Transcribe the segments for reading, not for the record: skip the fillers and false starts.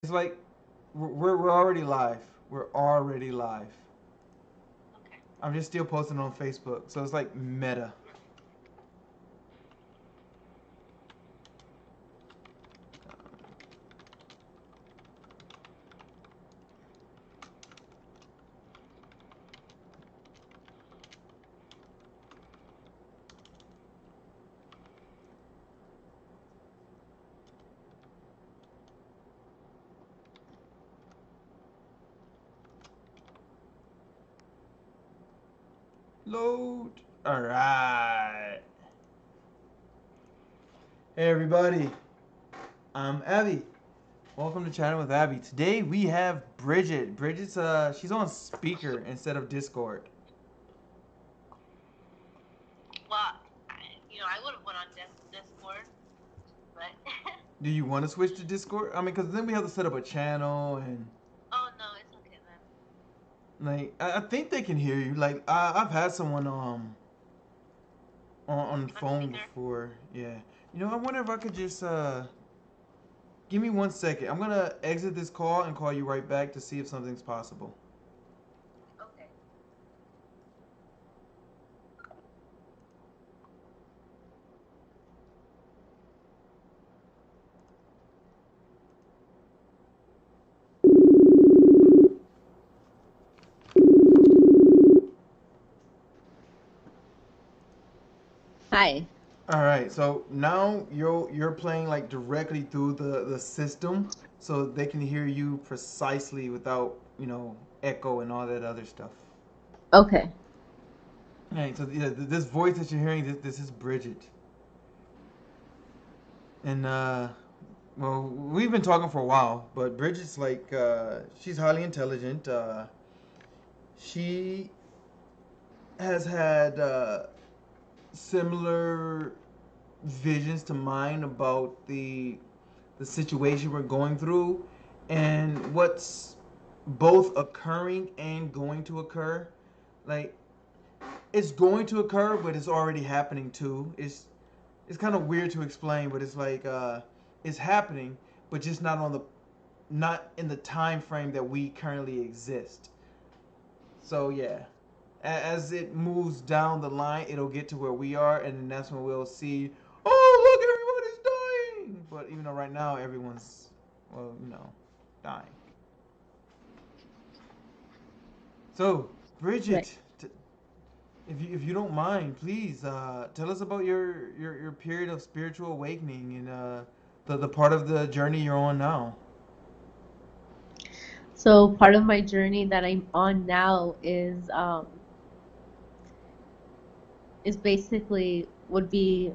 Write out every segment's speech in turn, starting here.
It's like we're already live. We're already live. Okay. I'm just still posting on Facebook, so it's like meta. Load. All right. Hey everybody, I'm Abby. Welcome to Chatting with Abby. Today we have Bridget. Bridget's she's on speaker instead of Discord. Well, I would have went on Discord, but Do you want to switch to Discord? I mean, because then we have to set up a channel and oh no, it's okay then. like I think they can hear you. Like I've had someone on the On phone speaker. before. Yeah. You know, I wonder if I could just give me 1 second. I'm gonna exit this call and call you right back to see if something's possible. Okay. Hi. All right. So now you're playing like directly through the system, so they can hear you precisely without echo and all that other stuff. Okay. All right. So yeah, this voice that you're hearing, this is Bridget, and well, we've been talking for a while, but Bridget's like she's highly intelligent. She has had similar visions to mine about the situation we're going through and what's both occurring and going to occur. Like it's going to occur, but it's already happening too. It's kind of weird to explain, but it's like it's happening, but just not in the time frame that we currently exist. So yeah, as it moves down the line, it'll get to where we are, and then that's when we'll see, oh, look, everybody's dying. But even though right now everyone's, well, dying. So, Right. Bridget, if you don't mind, please tell us about your period of spiritual awakening and the part of the journey you're on now. So part of my journey that I'm on now is basically would be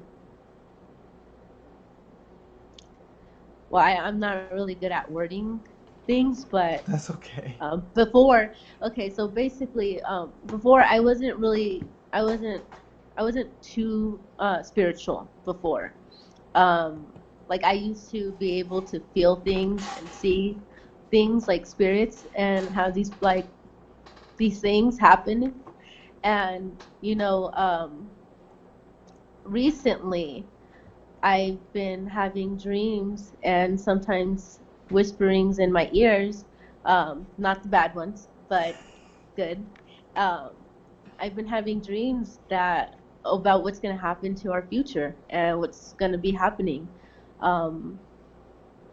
well I'm not really good at wording things, but That's okay. before okay, so basically before I wasn't I wasn't too spiritual before. Like I used to be able to feel things and see things like spirits and have these things happen. And recently I've been having dreams and sometimes whisperings in my ears, not the bad ones, but good. um, I've been having dreams that about what's going to happen to our future and what's going to be happening. um,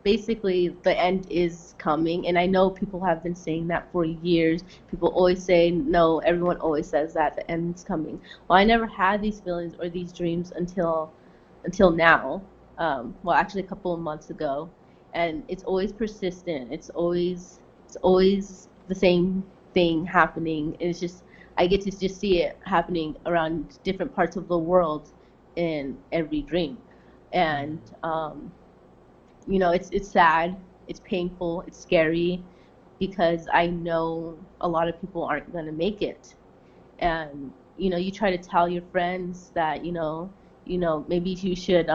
Basically the end is coming, and I know people have been saying that for years. People always say, no, everyone always says that the end's coming. Well, I never had these feelings or these dreams until now. Well, actually a couple of months ago. And it's always persistent. It's always the same thing happening. And it's just I get to just see it happening around different parts of the world in every dream. And it's sad, it's painful, it's scary, because I know a lot of people aren't going to make it. And you try to tell your friends that maybe you should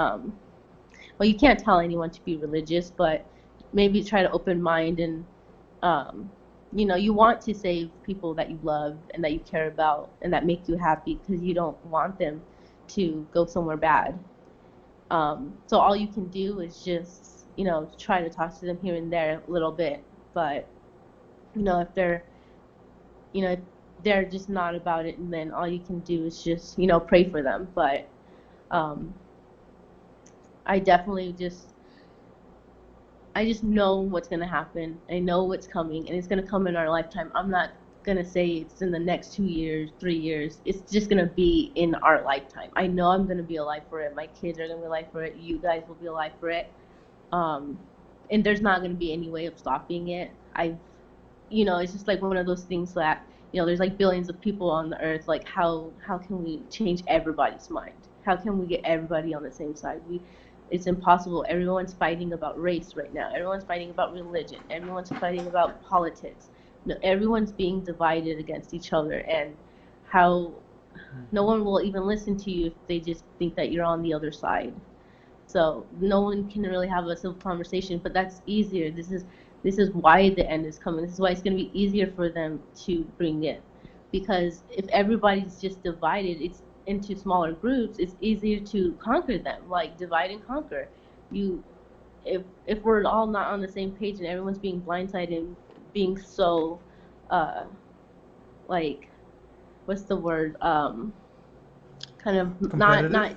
well, you can't tell anyone to be religious, but maybe try to open mind. And um you want to save people that you love and that you care about and that make you happy, because you don't want them to go somewhere bad. So all you can do is just try to talk to them here and there a little bit. But if if they're just not about it, and then all you can do is just pray for them. But um, I definitely I just know what's gonna happen. I know what's coming, and it's gonna come in our lifetime. I'm not gonna say it's in the next 2 years, 3 years. It's just gonna be in our lifetime. I know I'm gonna be alive for it. My kids are gonna be alive for it. You guys will be alive for it. Um, and there's not gonna be any way of stopping it. It's just like one of those things that there's like billions of people on the earth. Like how can we change everybody's mind? How can we get everybody on the same side? It's impossible. Everyone's fighting about race right now. Everyone's fighting about religion. Everyone's fighting about politics. No, everyone's being divided against each other, and how no one will even listen to you if they just think that you're on the other side. So no one can really have a civil conversation, but that's easier. This is why the end is coming. This is why it's going to be easier for them to bring it, because if everybody's just divided, it's into smaller groups, it's easier to conquer them. Like divide and conquer. You, if we're all not on the same page and everyone's being blindsided and being so, like, what's the word? Kind of not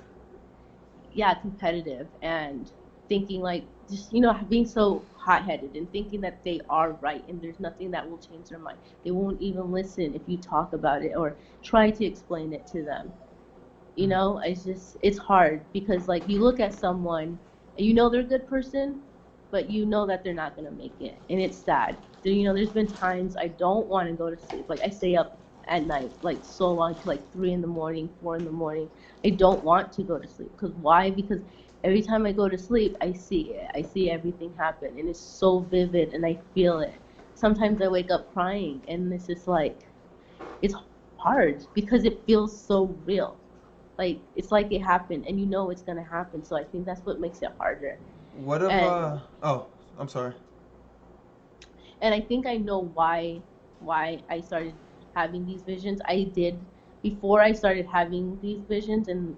yeah, competitive, and thinking like just being so hot-headed and thinking that they are right and there's nothing that will change their mind. They won't even listen if you talk about it or try to explain it to them. It's hard, because like you look at someone and they're a good person, but that they're not going to make it, and it's sad. There's been times I don't want to go to sleep. Like I stay up at night like so long, to like 3 in the morning, 4 in the morning. I don't want to go to sleep. Because why? Because every time I go to sleep, I see it. I see everything happen, and it's so vivid, and I feel it. Sometimes I wake up crying, and it's just like, it's hard because it feels so real. Like it's like it happened, and it's gonna happen. So I think that's what makes it harder. What if oh, I'm sorry. And I think I know why I started having these visions. I did before I started having these visions and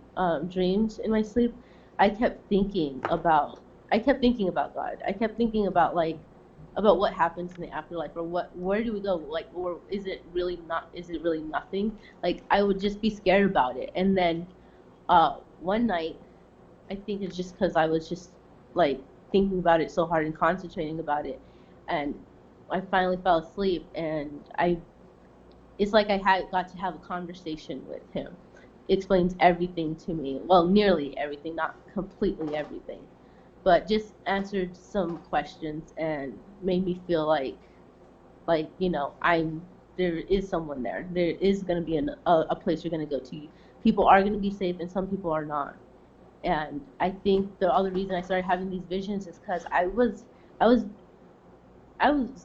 dreams in my sleep. I kept thinking about God. I kept thinking about about what happens in the afterlife, or where do we go, like, or is it really nothing? Like I would just be scared about it. And then one night, I think it's just because I was just like thinking about it so hard and concentrating about it, and I finally fell asleep, and it's like I got to have a conversation with him. It explains everything to me. Well, nearly everything, not completely everything, but just answered some questions and made me feel like there is someone there. There is going to be a place you're going to go to. People are going to be safe, and some people are not. And I think the other reason I started having these visions is because I was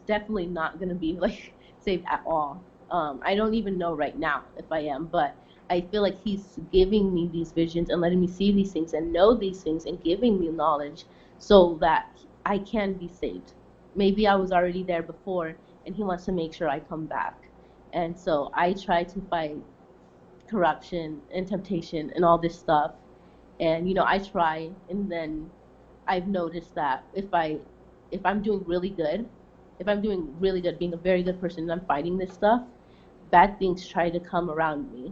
definitely not going to be like safe at all. I don't even know right now if I am, but I feel like he's giving me these visions and letting me see these things and know these things and giving me knowledge so that I can be saved. Maybe I was already there before, and he wants to make sure I come back. And so I try to fight corruption and temptation and all this stuff. And I try, and then I've noticed that if I'm doing really good, being a very good person, and I'm fighting this stuff, bad things try to come around me.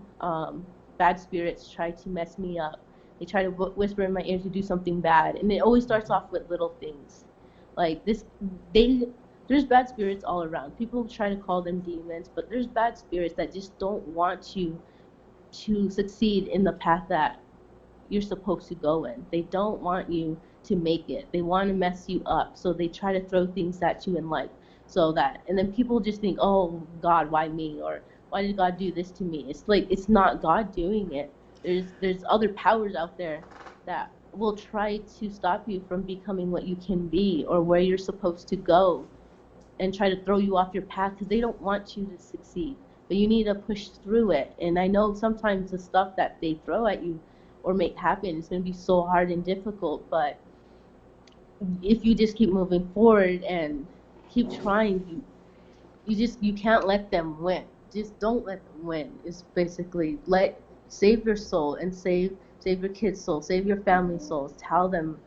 Bad spirits try to mess me up. They try to whisper in my ear to do something bad, and it always starts off with little things, like this. There's bad spirits all around. People try to call them demons, but there's bad spirits that just don't want you to succeed in the path that you're supposed to go in. They don't want you to make it. They want to mess you up. So they try to throw things at you in life. And then people just think, oh God, why me? Or why did God do this to me? It's like, it's not God doing it. There's other powers out there that will try to stop you from becoming what you can be or where you're supposed to go, and try to throw you off your path because they don't want you to succeed. But you need to push through it. And I know sometimes the stuff that they throw at you or make happen is going to be so hard and difficult, but if you just keep moving forward and keep trying, you can't let them win. Just don't let them win. It's basically save your soul and save your kids' soul, save your family's souls. Tell them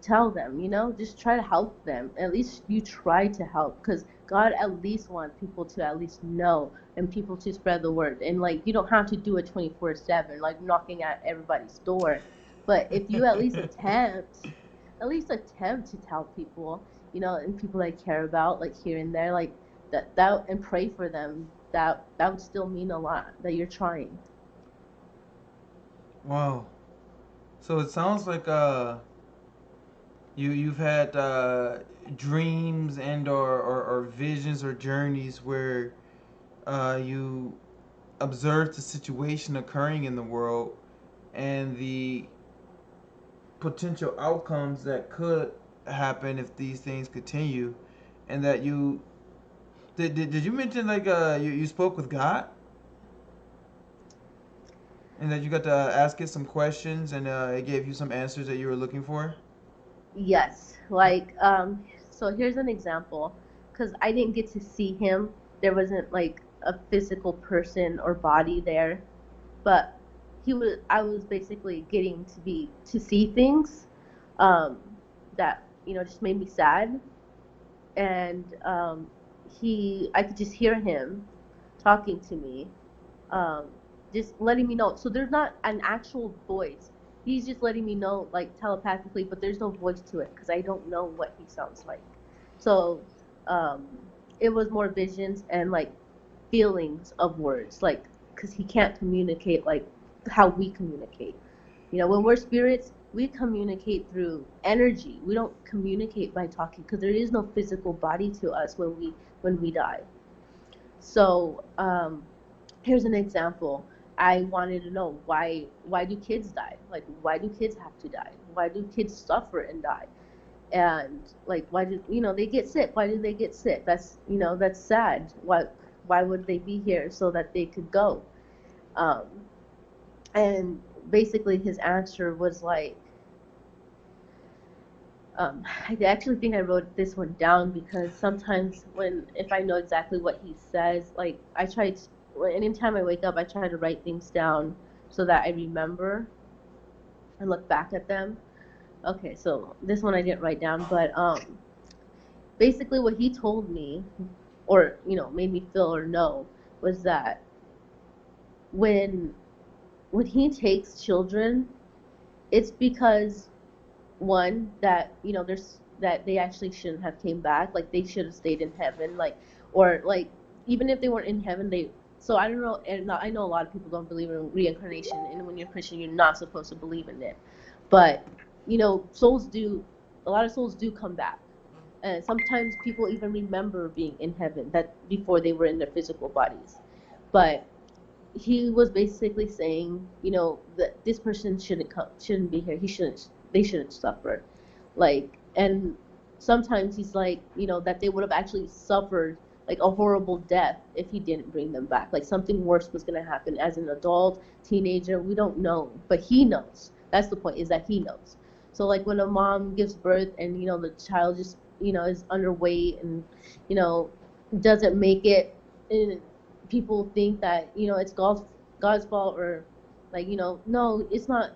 tell them, just try to help them. At least you try to help, because God at least wants people to at least know and people to spread the word. And like, you don't have to do it 24/7, like knocking at everybody's door. But if you at least attempt to tell people, and people I care about, like here and there, like that, and pray for them, that would still mean a lot that you're trying. Wow. So it sounds like you've had dreams and or visions or journeys where you observed the situation occurring in the world and the potential outcomes that could happen if these things continue, and that you did you mention like you spoke with God and that you got to ask it some questions and it gave you some answers that you were looking for? Yes, like so here's an example, because I didn't get to see him. There wasn't like a physical person or body there, but I was basically getting to see things um that just made me sad. And I could just hear him talking to me, um, just letting me know. So there's not an actual voice. He's just letting me know, like telepathically, but there's no voice to it because I don't know what he sounds like. So um, it was more visions and like feelings of words, like because he can't communicate like how we communicate. When we're spirits, we communicate through energy. We don't communicate by talking because there is no physical body to us when we die. So here's an example. I wanted to know why do kids die? Like why do kids have to die? Why do kids suffer and die? And like why do they get sick? Why do they get sick? That's sad. Why would they be here so that they could go? Um, and basically his answer was like, I actually think I wrote this one down because sometimes if I know exactly what he says, like I try to, anytime I wake up, I try to write things down so that I remember and look back at them. Okay, so this one I didn't write down, but basically what he told me, or made me feel or know, was that when he takes children, it's because one, that there's that they actually shouldn't have came back, like they should have stayed in heaven, like, or like even if they weren't in heaven, they so I don't know, and I know a lot of people don't believe in reincarnation, and when you're Christian you're not supposed to believe in it, but souls do, a lot of souls do come back, and sometimes people even remember being in heaven that before they were in their physical bodies. But he was basically saying, that this person shouldn't be here. They shouldn't suffer, like, and sometimes he's like, that they would have actually suffered like a horrible death if he didn't bring them back. Like something worse was gonna happen as an adult, teenager. We don't know, but he knows. That's the point. Is that he knows. So like when a mom gives birth and the child just is underweight and you know doesn't make it, and people think that it's God's fault, or like no, it's not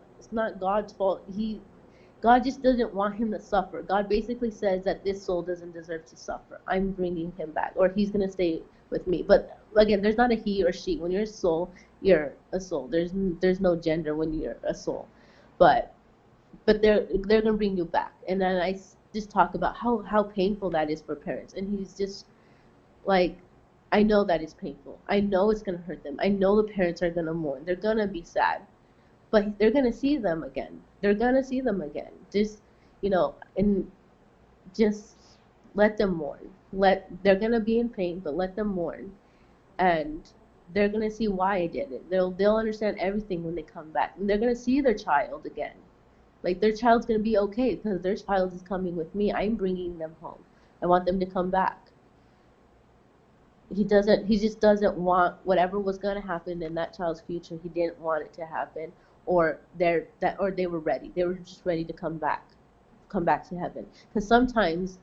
God's fault. God just doesn't want him to suffer. God basically says that this soul doesn't deserve to suffer. I'm bringing him back, or he's gonna stay with me. But again, there's not a he or she. When you're a soul, you're a soul. There's no gender when you're a soul, but they're gonna bring you back. And then I just talk about how painful that is for parents, and he's just like, I know that it's painful. I know it's gonna hurt them. I know the parents are gonna mourn. They're gonna be sad, but they're gonna see them again. They're gonna see them again. And just let them mourn. They're gonna be in pain, but let them mourn, and they're gonna see why I did it. They'll understand everything when they come back, and they're gonna see their child again. Like their child's gonna be okay because their child is coming with me. I'm bringing them home. I want them to come back. He just doesn't want whatever was going to happen in that child's future. He didn't want it to happen, or they were ready. They were just ready to come back to heaven. Because sometimes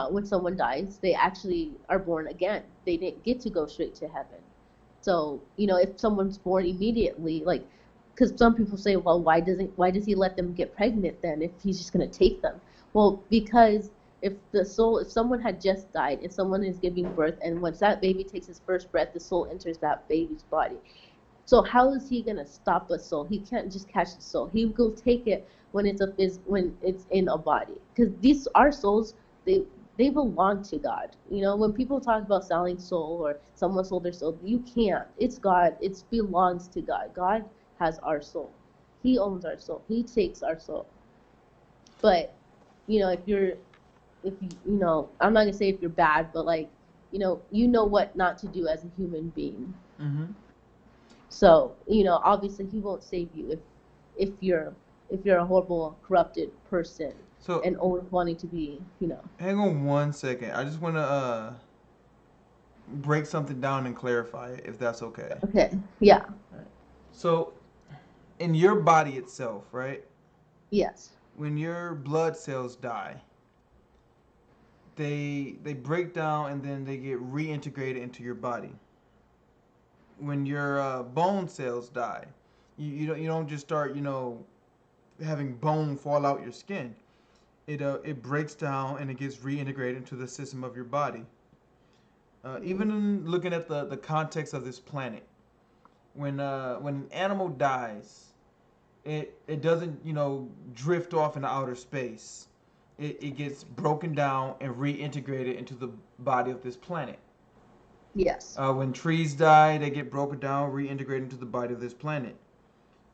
when someone dies, they actually are born again. They didn't get to go straight to heaven. So if someone's born immediately, like, because some people say, well, why does he let them get pregnant then if he's just going to take them? Well, because if someone had just died and someone is giving birth, and once that baby takes his first breath, the soul enters that baby's body. So how is he gonna stop a soul? He can't just catch the soul. He will take it when it's in a body. Because these our souls, they belong to God. You know, when people talk about selling soul or someone sold their soul, you can't. It's God. It belongs to God. God has our soul. He owns our soul. He takes our soul. But you know, if you know, I'm not gonna say if you're bad, but like, you know what not to do as a human being. Mm-hmm. So, obviously he won't save you if you're if you're a horrible, corrupted person So and always wanting to be, hang on one second. I just want to break something down and clarify it, if that's okay. okay. Yeah. All right. So in your body itself, right? Yes. When your blood cells die, they break down and then they get reintegrated into your body. When your bone cells die, you don't just start having bone fall out your skin. It breaks down and it gets reintegrated into the system of your body. Even in looking at the context of this planet, when an animal dies, it doesn't drift off into outer space. It gets broken down and reintegrated into the body of this planet. Yes. When trees die, they get broken down, reintegrated into the body of this planet.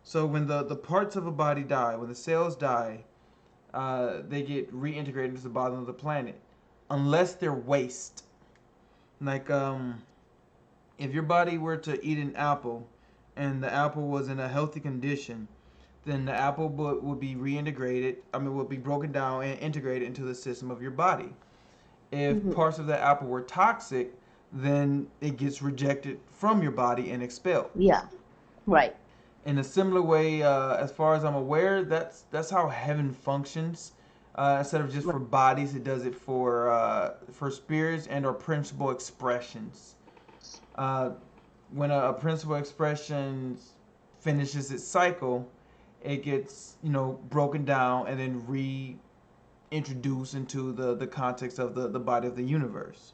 So when the parts of a body die, when the cells die, they get reintegrated into the bottom of the planet, unless they're waste. Like if your body were to eat an apple, and the apple was in a healthy condition, then the apple would be reintegrated. I mean, would be broken down and integrated into the system of your body. If Hmm. parts of the apple were toxic, then it gets rejected from your body and expelled. Yeah. Right. In a similar way, as far as I'm aware, that's how heaven functions. Instead of just Right. for bodies, it does it for spirits and or principal expressions. Uh, when a principal expression finishes its cycle, it gets broken down and then reintroduced into the context of the body of the universe.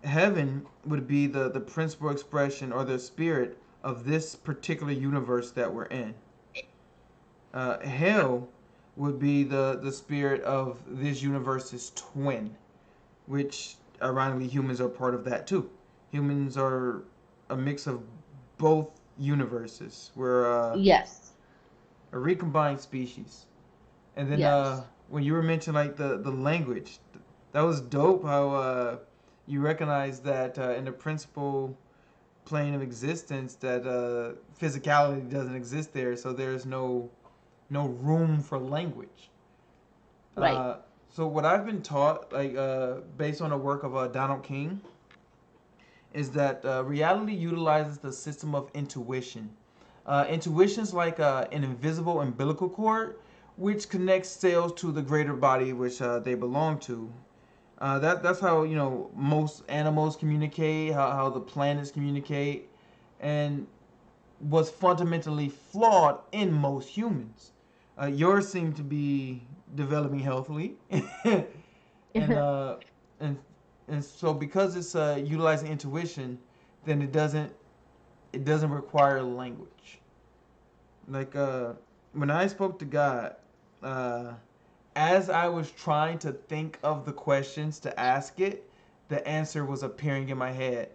Heaven would be the principal expression or the spirit of this particular universe that we're in. Hell would be the spirit of this universe's twin, which ironically humans are part of that too. Humans are a mix of both universes. We're Yes. a recombined species. And then Yes. when you were mentioning like the language, that was dope. How you recognize that in the principal plane of existence that physicality doesn't exist there, so there's no room for language. Right. Uh, so what I've been taught, like based on the work of Donald King, is that reality utilizes the system of intuition. Intuition is like an invisible umbilical cord, which connects cells to the greater body which they belong to. That's how most animals communicate, how the planets communicate, and was fundamentally flawed in most humans. Yours seem to be developing healthily, and uh, and and so because it's utilizing intuition, then it doesn't require language. Like when I spoke to God, uh, as I was trying to think of the questions to ask it, the answer was appearing in my head.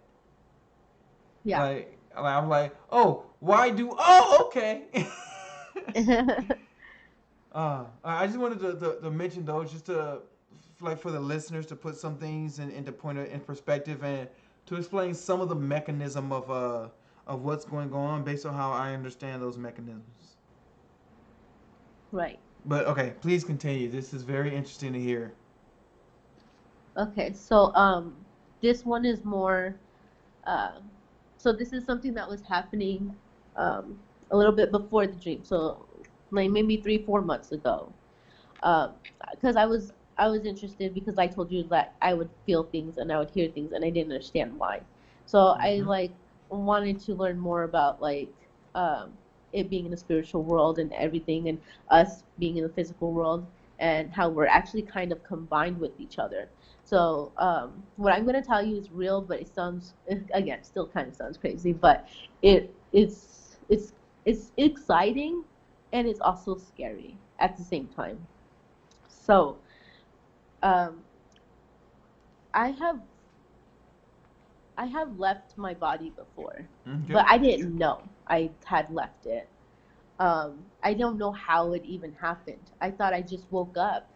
Yeah. Like I'm like, oh, why do? Oh, okay. I just wanted to mention those just to like for the listeners to put some things into point in perspective and to explain some of the mechanism of what's going on based on how I understand those mechanisms. Right. But okay, please continue. This is very interesting to hear. Okay. So this one is more uh, so this is something that was happening um a little bit before the dream. So like maybe 3, 4 months ago. Um, because I was interested because I told you that I would feel things and I would hear things and I didn't understand why. So I Mm-hmm. like wanted to learn more about like um it being in the spiritual world and everything and us being in the physical world. and how we're actually kind of combined with each other. So what I'm going to tell you is real, but it sounds, again, still kind of sounds crazy, but it's exciting and it's also scary at the same time. So um, I have I have left my body before, Okay. but I didn't know I had left it. I don't know how it even happened. I thought I just woke up.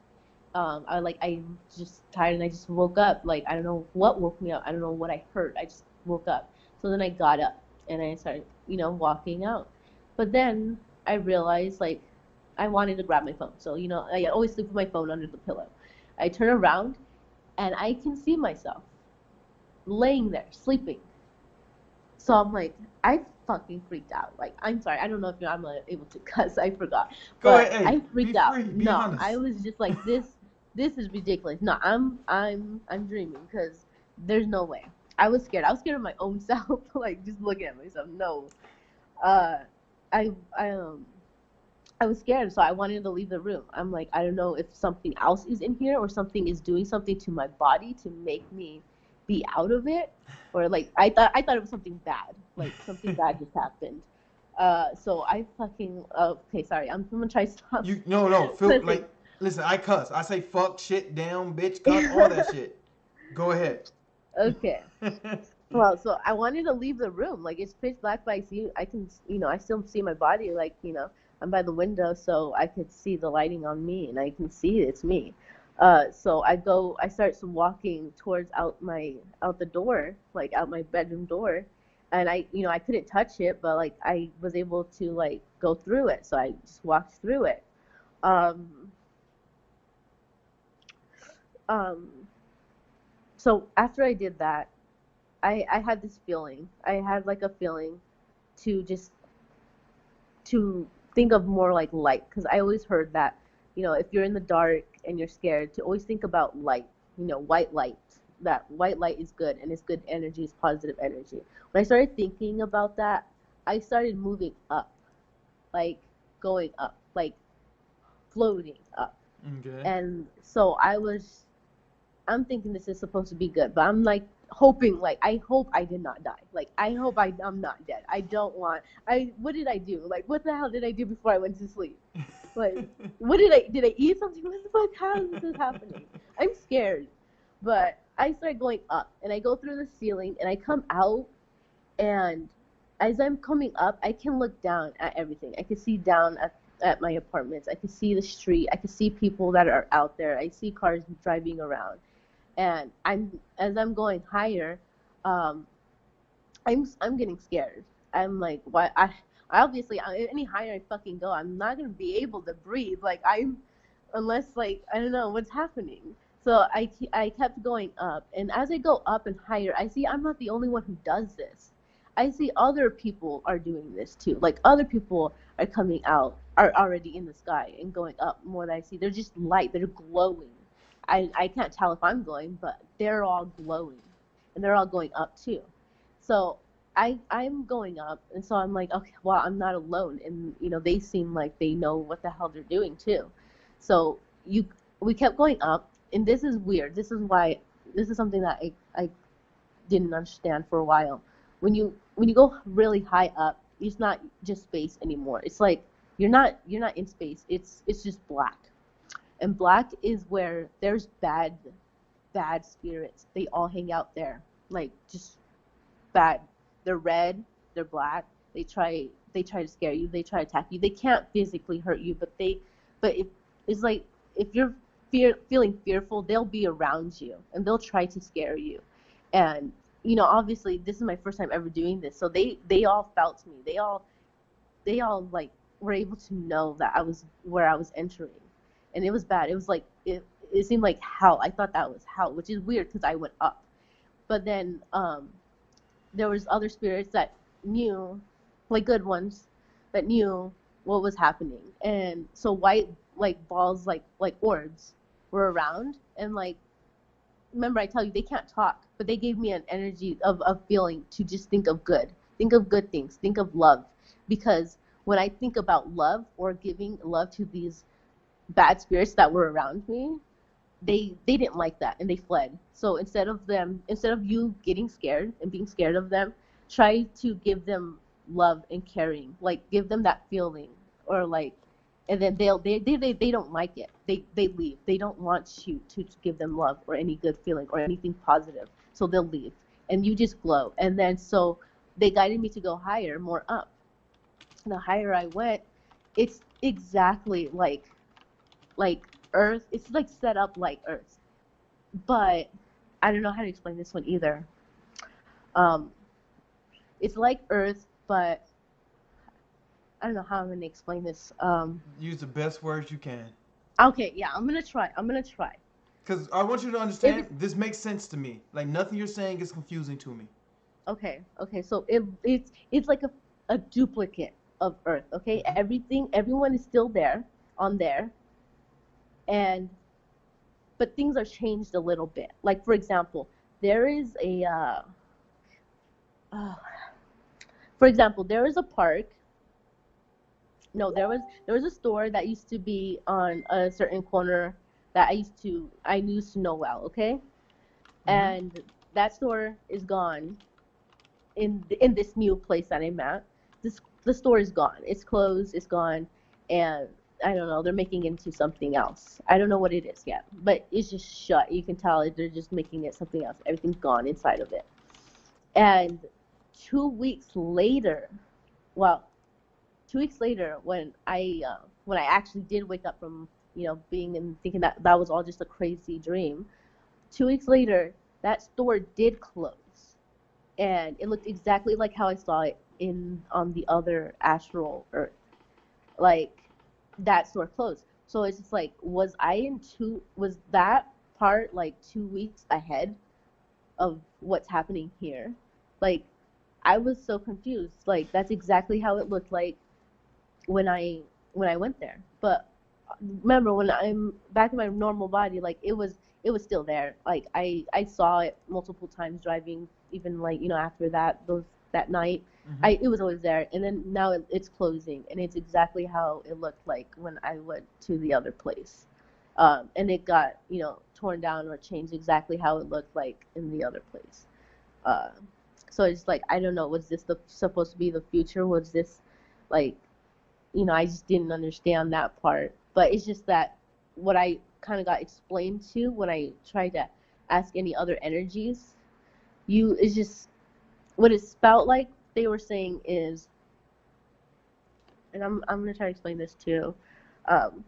I'm just tired and I just woke up. Like I don't know what woke me up. I don't know what I heard. I just woke up. So then I got up and I started, walking out. But then I realized like I wanted to grab my phone. So, I always sleep with my phone under the pillow. I turn around and I can see myself laying there sleeping. So I'm like, I fucking freaked out. Like, I'm sorry, I don't know if I'm able to cuss. I forgot, Go but ahead. I Hey, be freaked out. free. Be No, I honest. was just like, this is ridiculous. No, I'm dreaming because there's no way. I was scared. I was scared of my own self. Like, just looking at myself. No, uh, I I um I was scared, so I wanted to leave the room. I'm like, I don't know if something else is in here or something is doing something to my body to make me be out of it, or like I thought it was something bad, like something bad just happened. So I fucking okay, sorry, I'm gonna try to stop You no feel cussing. like listen. I cuss. I say fuck, shit, down, bitch, cuss, all that shit. Go ahead. Okay. Well, so I wanted to leave the room. Like it's pitch black, but I can, I still see my body. Like, I'm by the window, so I could see the lighting on me, and I can see it's me. So I start some walking towards out the door, like out my bedroom door, and I couldn't touch it, but like I was able to like go through it. So I just walked through it. Um, um, so after I did that, I had this feeling. I had like a feeling to just to think of more like light because I always heard that if you're in the dark and you're scared to always think about light, white light. That white light is good and it's good energy, it's positive energy. When I started thinking about that, I started moving up, like going up, like floating up. Okay. And so I'm thinking this is supposed to be good, but I'm like hoping, like I hope I did not die. Like I hope I'm not dead. I don't want. What did I do? Like what the hell did I do before I went to sleep? Like what did I eat something? What the fuck? How is this happening? I'm scared, but I start going up and I go through the ceiling and I come out and as I'm coming up, I can look down at everything. I can see down at my apartments. I can see the street. I can see people that are out there. I see cars driving around and as I'm going higher, um, I'm getting scared. I'm like, what? I obviously any higher I fucking go, I'm not gonna be able to breathe. Like unless like I don't know what's happening. So I kept going up, and as I go up and higher, I see I'm not the only one who does this. I see other people are doing this too. Like other people are coming out, are already in the sky and going up more than I see. They're just light. They're glowing. I can't tell if I'm glowing, but they're all glowing, and they're all going up too. So I'm going up, and so I'm like, okay, well, I'm not alone, and they seem like they know what the hell they're doing too. So we kept going up, and this is weird. This is something that I didn't understand for a while. When you go really high up, it's not just space anymore. It's like you're not in space. It's just black, and black is where there's bad spirits. They all hang out there, like just bad. They're red, they're black. They try to scare you. They try to attack you. They can't physically hurt you, but it's like if you're feeling fearful, they'll be around you and they'll try to scare you. And obviously, this is my first time ever doing this, so they all felt me. They all like were able to know that I was where I was entering, and it was bad. It was like it seemed like hell. I thought that was hell, which is weird because I went up. But then there was other spirits that knew, like good ones, that knew what was happening, and so white like balls, like orbs, were around, and like remember I tell you they can't talk, but they gave me an energy of feeling to just think of good things, think of love, because when I think about love or giving love to bad spirits that were around me, they didn't like that and they fled. So instead of you getting scared and being scared of them, try to give them love and caring, like give them that feeling, or like, and then they don't like it, they leave. They don't want you to give them love or any good feeling or anything positive, so they'll leave, and you just glow. And then so they guided me to go higher, more up. The higher I went, it's exactly like Earth. It's like set up like Earth, but I don't know how to explain this one either. Um, it's like Earth, but I don't know how I'm gonna explain this. Use the best words you can. Okay, yeah, I'm gonna try. I'm gonna try. Because I want you to It understand, this makes sense to me. Like, nothing you're saying is confusing to me. okay. So it's like a duplicate of Earth. Okay, Hmm. everyone is still there on there, and but things are changed a little bit. Like for example, there is a uh, for example, there is a park. No, there was a store that used to be on a certain corner that I used to know well, okay? Hmm. And that store is gone in this new place that I'm at. The store is gone. It's closed, it's gone, and I don't know, they're making it into something else. I don't know what it is yet, but it's just shut. You can tell they're just making it something else. Everything's gone inside of it. And 2 weeks later, well, 2 weeks later, when I actually did wake up from being and thinking that that was all just a crazy dream. 2 weeks later, that store did close, and it looked exactly like how I saw it in on the other astral Earth. Like that store closed. So it's just like, was that part like 2 weeks ahead of what's happening here? Like I was so confused. Like that's exactly how it looked like when I went there. But remember, when I'm back in my normal body, like it was still there. Like I saw it multiple times driving, even like after that night. Hmm. It was always there, and then now it's closing, and it's exactly how it looked like when I went to the other place. And it got torn down or changed exactly how it looked like in the other place. Uh, so it's like I don't know. Was this supposed to be the future? Was this like I just didn't understand that part. But it's just that what I kind of got explained to when I tried to ask any other energies, it's just what it felt like they were saying is, and I'm gonna try to explain this too. Um,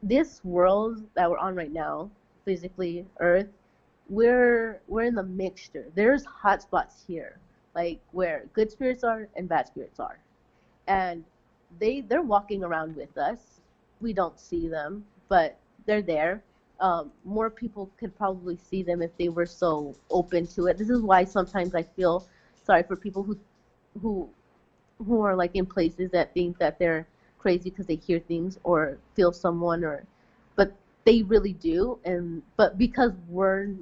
this world that we're on right now, physically, Earth, we're in the mixture. There's hot spots here, like where good spirits are and bad spirits are, and they're walking around with us. We don't see them, but they're there. More people could probably see them if they were so open to it. This is why sometimes I feel sorry for people who who are like in places that think that they're crazy because they hear things or feel someone, or but they really do. And but because we're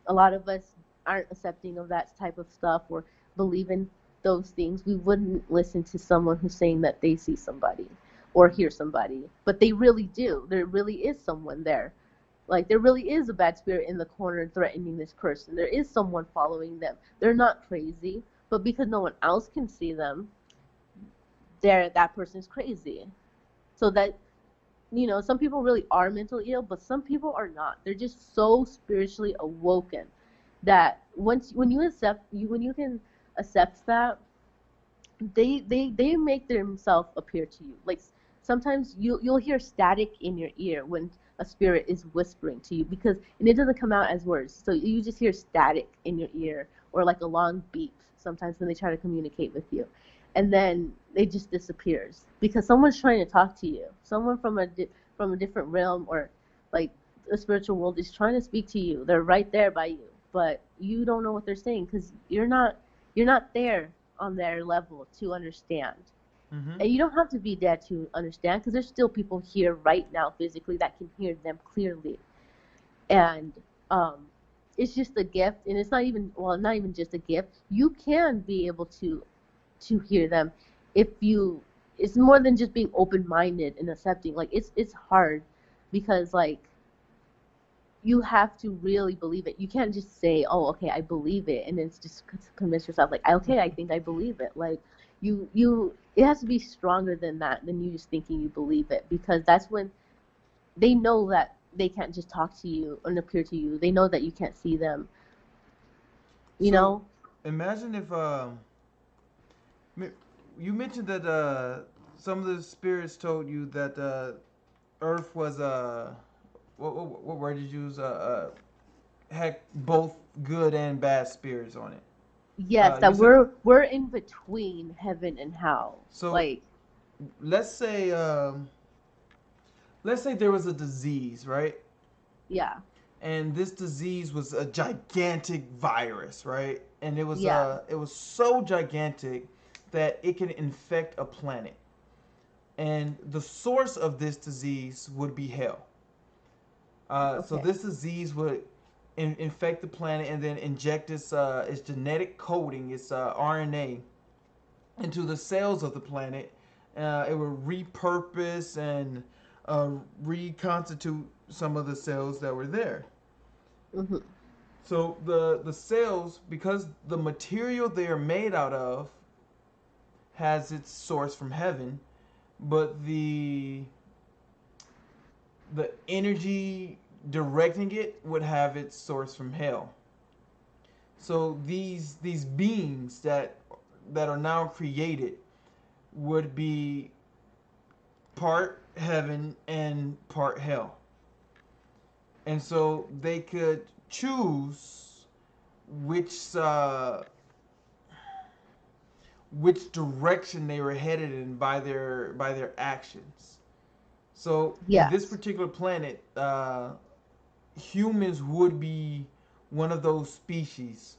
a lot of us aren't accepting of that type of stuff or believe in those things, we wouldn't listen to someone who's saying that they see somebody or hear somebody, but they really do. There really is someone there. Like there really is a bad spirit in the corner threatening this person. There is someone following them. They're not crazy, but because no one else can see them, that person's crazy. So that some people really are mentally ill, but some people are not. They're just so spiritually awoken that when you can accept that, they make themselves appear to you. Like sometimes you'll hear static in your ear when a spirit is whispering to you, because and it doesn't come out as words, so you just hear static in your ear, or like a long beep sometimes when they try to communicate with you, and then it just disappears because someone's trying to talk to you. Someone from a different realm, or like the spiritual world, is trying to speak to you. They're right there by you, but you don't know what they're saying because you're not there on their level to understand. Hmm. And you don't have to be dead to understand, because there's still people here right now physically that can hear them clearly. And um, it's just a gift, and it's not even, well, not even just a gift. You can be able to hear them if you it's more than just being open-minded and accepting. Like it's hard because like you have to really believe it. You can't just say, "Oh, okay, I believe it," and then it's just convince yourself like, "Okay, I think I believe it." Like you it has to be stronger than that, than you just thinking you believe it, because that's when they know that they can't just talk to you and appear to you. They know that you can't see them, you So know? imagine if you mentioned that some of the spirits told you that Earth was what word did you use? Had both good and bad spirits on it. Yes, You that said we're in between heaven and hell. so. Like, Let's say there was a disease, right? yeah, And this disease was a gigantic virus, right? And yeah, it was so gigantic that it can infect a planet. And the source of this disease would be hell. So okay, this disease would infect the planet and then inject its genetic coding, its RNA, into the cells of the planet. It would repurpose and reconstitute some of the cells that were there. hmm, So the cells, because the material they are made out of has its source from heaven, but the energy directing it would have its source from hell. So these beings that are now created would be part heaven and part hell. And so they could choose which which direction they were headed in by their actions. So in this yes, particular planet, humans would be one of those species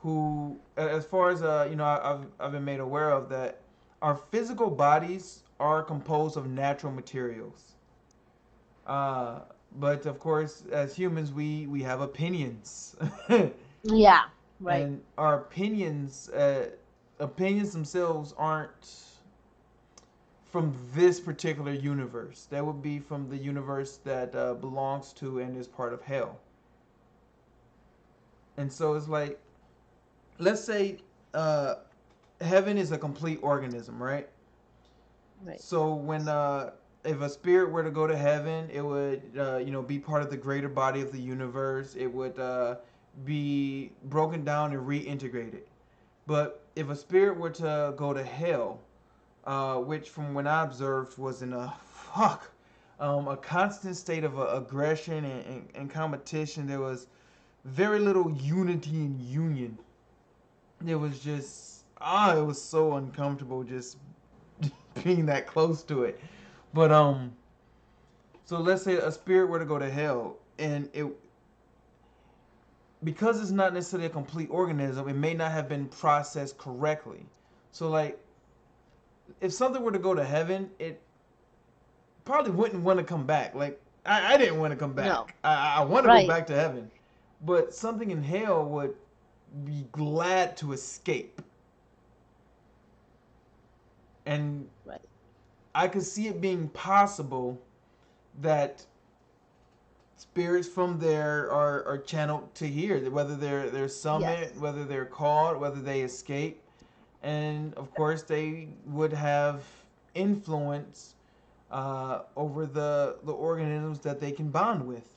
who, as far as I've been made aware of that, our physical bodies are composed of natural materials. Uh, but of course, as humans, we have opinions, yeah, right, and our opinions themselves aren't from this particular universe. That would be from the universe that belongs to and is part of hell. And so it's like, let's say uh, heaven is a complete organism, right? right, So when if a spirit were to go to heaven, it would be part of the greater body of the universe. It would be broken down and reintegrated. But if a spirit were to go to hell, which from when I observed was in a constant state of aggression and competition. There was very little unity and union. It was just it was so uncomfortable just being that close to it. But so let's say a spirit were to go to hell, and it because it's not necessarily a complete organism, it may not have been processed correctly. So like if something were to go to heaven, it probably wouldn't want to come back. Like I didn't want to come no, back. I want to go right, back to heaven, but something in hell would be glad to escape. And right, I could see it being possible that spirits from there are channeled to here, whether they're yes, summoned, whether they're called, whether they escape, and of course they would have influence over the organisms that they can bond with.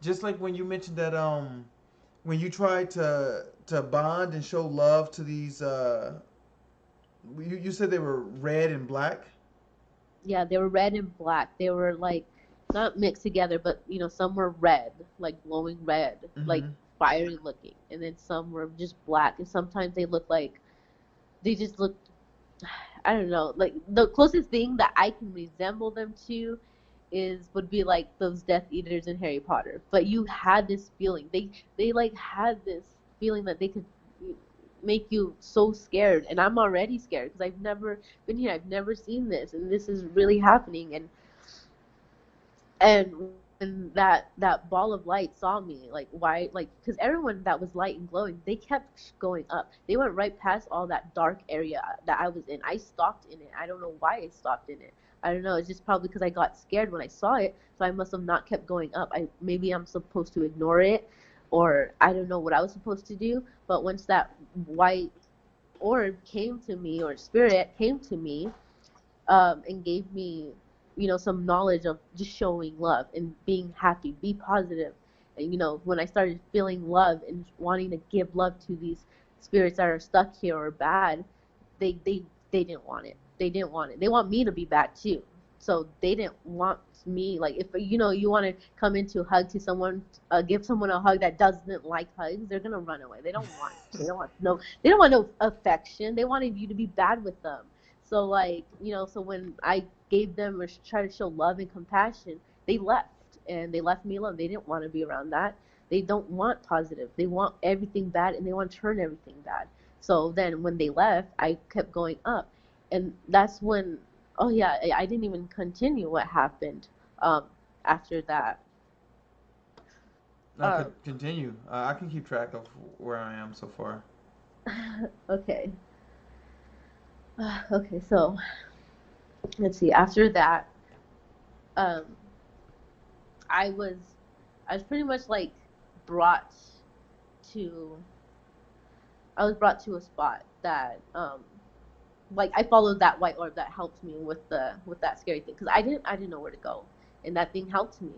Just like when you mentioned that when you try to bond and show love to these you said they were red and black. yeah. They were red and black. They were like not mixed together, but some were red, like glowing red, like Mm-hmm. fiery looking, and then some were just black, and sometimes they just looked, I don't know, like the closest thing that I can resemble them to is would be like those Death Eaters in Harry Potter. But you had this feeling. They like had this feeling that they could make you so scared, and I'm already scared because I've never been here. I've never seen this, and this is really happening. And when that ball of light saw me, like why, like because everyone that was light and glowing, they kept going up. They went right past all that dark area that I was in. I stopped in it. I don't know why I stopped in it. I don't know. It's just probably because I got scared when I saw it, so I must have not kept going up. I maybe I'm supposed to ignore it, or I don't know what I was supposed to do. But once that white orb came to me, or spirit came to me, and gave me, some knowledge of just showing love and being happy, be positive. And when I started feeling love and wanting to give love to these spirits that are stuck here or bad, they didn't want it. They didn't want it. They want me to be bad too. So they didn't want me, like, if you want to come into a hug to someone, give someone a hug that doesn't like hugs, they're gonna run away. They don't want no affection. They wanted you to be bad with them. So, like, so when I gave them or tried to show love and compassion, they left, and they left me alone. They didn't want to be around that. They don't want positive. They want everything bad, and they want to turn everything bad. So then when they left, I kept going up. And that's when, oh yeah, I didn't even continue what happened um, after that. I could continue. I can keep track of where I am so far. Okay. Okay, so let's see. After that, um, I was I was pretty much like brought to I was brought to a spot that like I followed that white orb that helped me with that scary thing, because I didn't know where to go, and that thing helped me.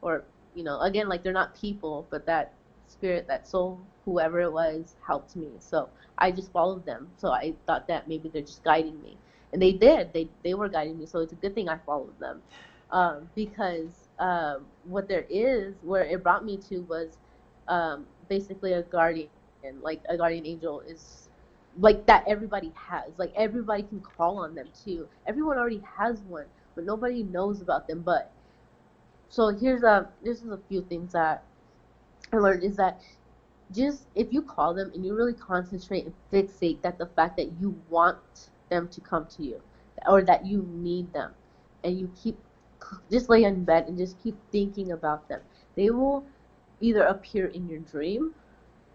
Or again, like, they're not people, but that spirit, that soul, whoever it was, helped me. So I just followed them. So I thought that maybe they're just guiding me, and they did. They were guiding me. So it's a good thing I followed them, because where it brought me to was basically a guardian. Like, a guardian angel is like that everybody has. Like, everybody can call on them too. Everyone already has one, but nobody knows about them. But so this is a few things that I learned, is that just if you call them and you really concentrate and fixate that the fact that you want them to come to you, or that you need them, and you keep just lay in bed and just keep thinking about them, they will either appear in your dream,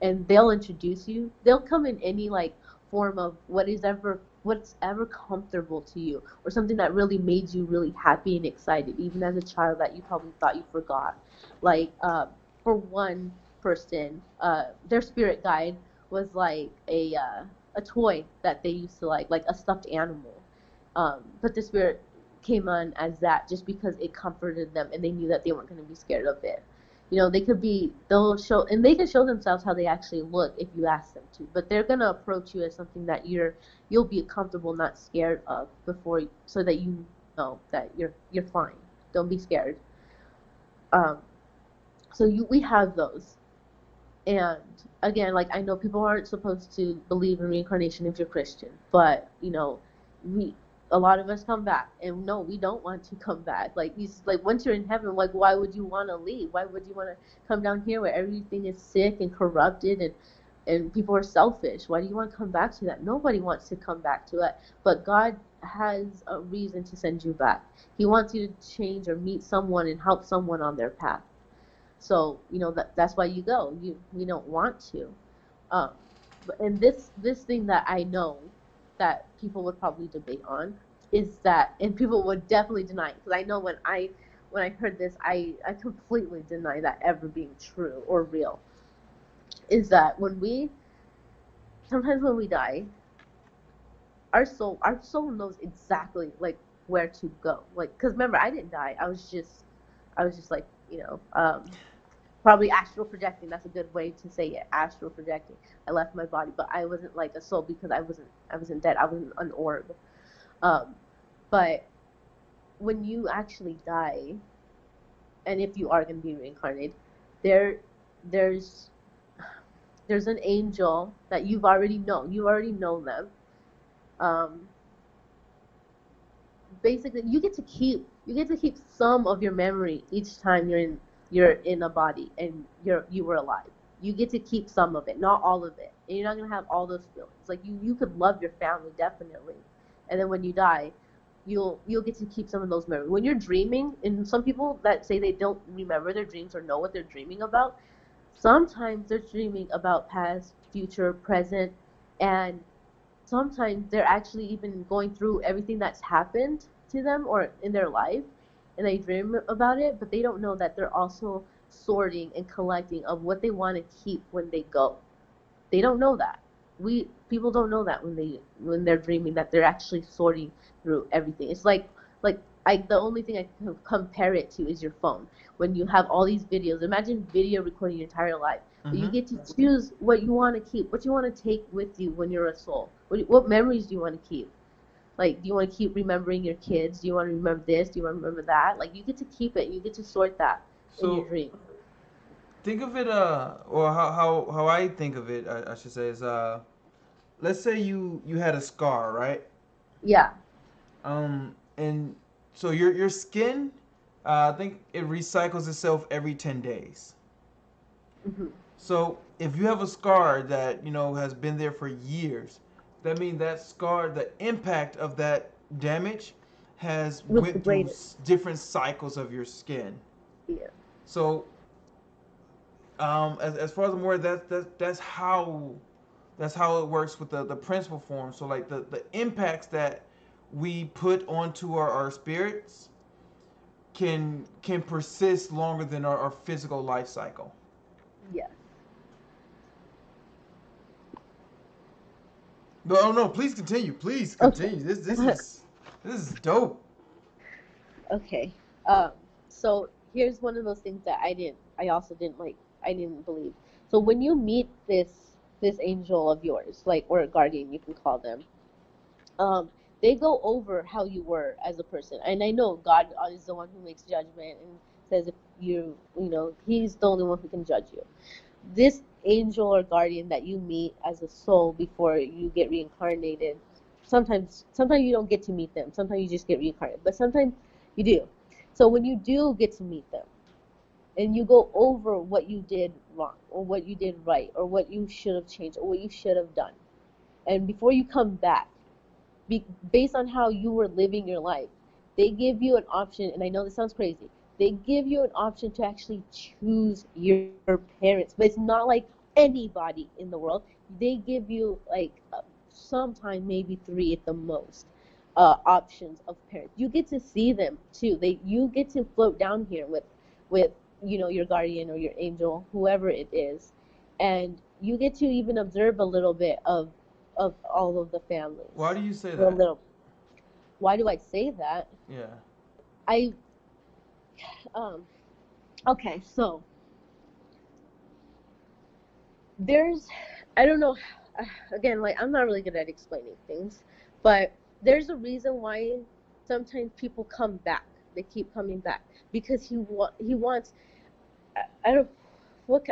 and they'll introduce you. They'll come in any, like, form of what's ever comfortable to you, or something that really made you really happy and excited, even as a child, that you probably thought you forgot. Like, for one person, their spirit guide was like a toy that they used to like a stuffed animal. But the spirit came on as that just because it comforted them, and they knew that they weren't going to be scared of it. They'll show, and they can show themselves how they actually look if you ask them to, but they're going to approach you as something that you'll be comfortable, not scared of, before, so that you know that you're fine. Don't be scared. um we have those. And again, like, I know people aren't supposed to believe in reincarnation if you're Christian, but we a lot of us come back, and no, we don't want to come back. Like, once you're in heaven, like, why would you want to leave? Why would you want to come down here where everything is sick and corrupted, and people are selfish? Why do you want to come back to that? Nobody wants to come back to that. But God has a reason to send you back. He wants you to change or meet someone and help someone on their path. So that's why you go. You don't want to. Um, and this thing that I know that people would probably debate on is that, and people would definitely deny it, because I know when I heard this, I completely deny that ever being true or real. Is that sometimes when we die, our soul knows exactly, like, where to go. Like, because remember, I didn't die. I was just like, probably astral projecting. That's a good way to say it. Astral projecting. I left my body, but I wasn't like a soul, because I wasn't dead. I was an orb. Um, but when you actually die, and if you are going to be reincarnated, there there's there's an angel that you've already known. You already know them. Um, Basically, you get to keep some of your memory each time you're in a body, and you were alive. You get to keep some of it, not all of it, and you're not gonna have all those feelings. Like, you could love your family, definitely, and then when you die, you'll get to keep some of those memories when you're dreaming. And some people that say they don't remember their dreams or know what they're dreaming about, sometimes they're dreaming about past, future, present, and sometimes they're actually even going through everything that's happened to them or in their life, and they dream about it, but they don't know that they're also sorting and collecting of what they want to keep when they go. They don't know that. We people don't know that when they're dreaming, that they're actually sorting through everything. It's like I the only thing I can compare it to is your phone. When you have all these videos, imagine video recording your entire life. But you Mm-hmm. get to choose what you want to keep, what you want to take with you when you're a soul. What memories do you want to keep? Like, do you want to keep remembering your kids? Do you want to remember this? Do you want to remember that? Like, you get to keep it. You get to sort that in your So dream. think of it, or how I think of it, I should say, is let's say you had a scar, right? Yeah. And so your skin, I think it recycles itself every 10 days. Hmm. So if you have a scar that has been there for years, that means that scar, the impact of that damage, has Was the went through greatest. different cycles of your skin. Yeah. So as far as I'm aware, that's how it works with the principal form. So like the impacts that we put onto our spirits can persist longer than our physical life cycle. Yes. But oh no, please continue. Please Okay. continue. This is dope. Okay. So here's one of those things that I also didn't like, I didn't believe. So when you meet this angel of yours, like, or a guardian, you can call them, um, they go over how you were as a person. And I know God is the one who makes judgment and says if He's the only one who can judge you. This angel or guardian that you meet as a soul before you get reincarnated, sometimes you don't get to meet them, sometimes you just get reincarnated, but sometimes you do. So when you do get to meet them and you go over what you did wrong or what you did right or what you should have changed or what you should have done, and before you come back, based on how you were living your life, they give you an option. And I know this sounds crazy, they give you an option to actually choose your parents, but it's not like anybody in the world. They give you like sometime maybe three at the most options of parents. You get to see them too. You get to float down here with your guardian or your angel, whoever it is, and you get to even observe a little bit of all of the Why families do you say for a that? little. Why do I say that? Yeah. I um okay, so there's I don't know, again, like, I'm not really good at explaining things, but there's a reason why sometimes people come back. They keep coming back because he wants. I don't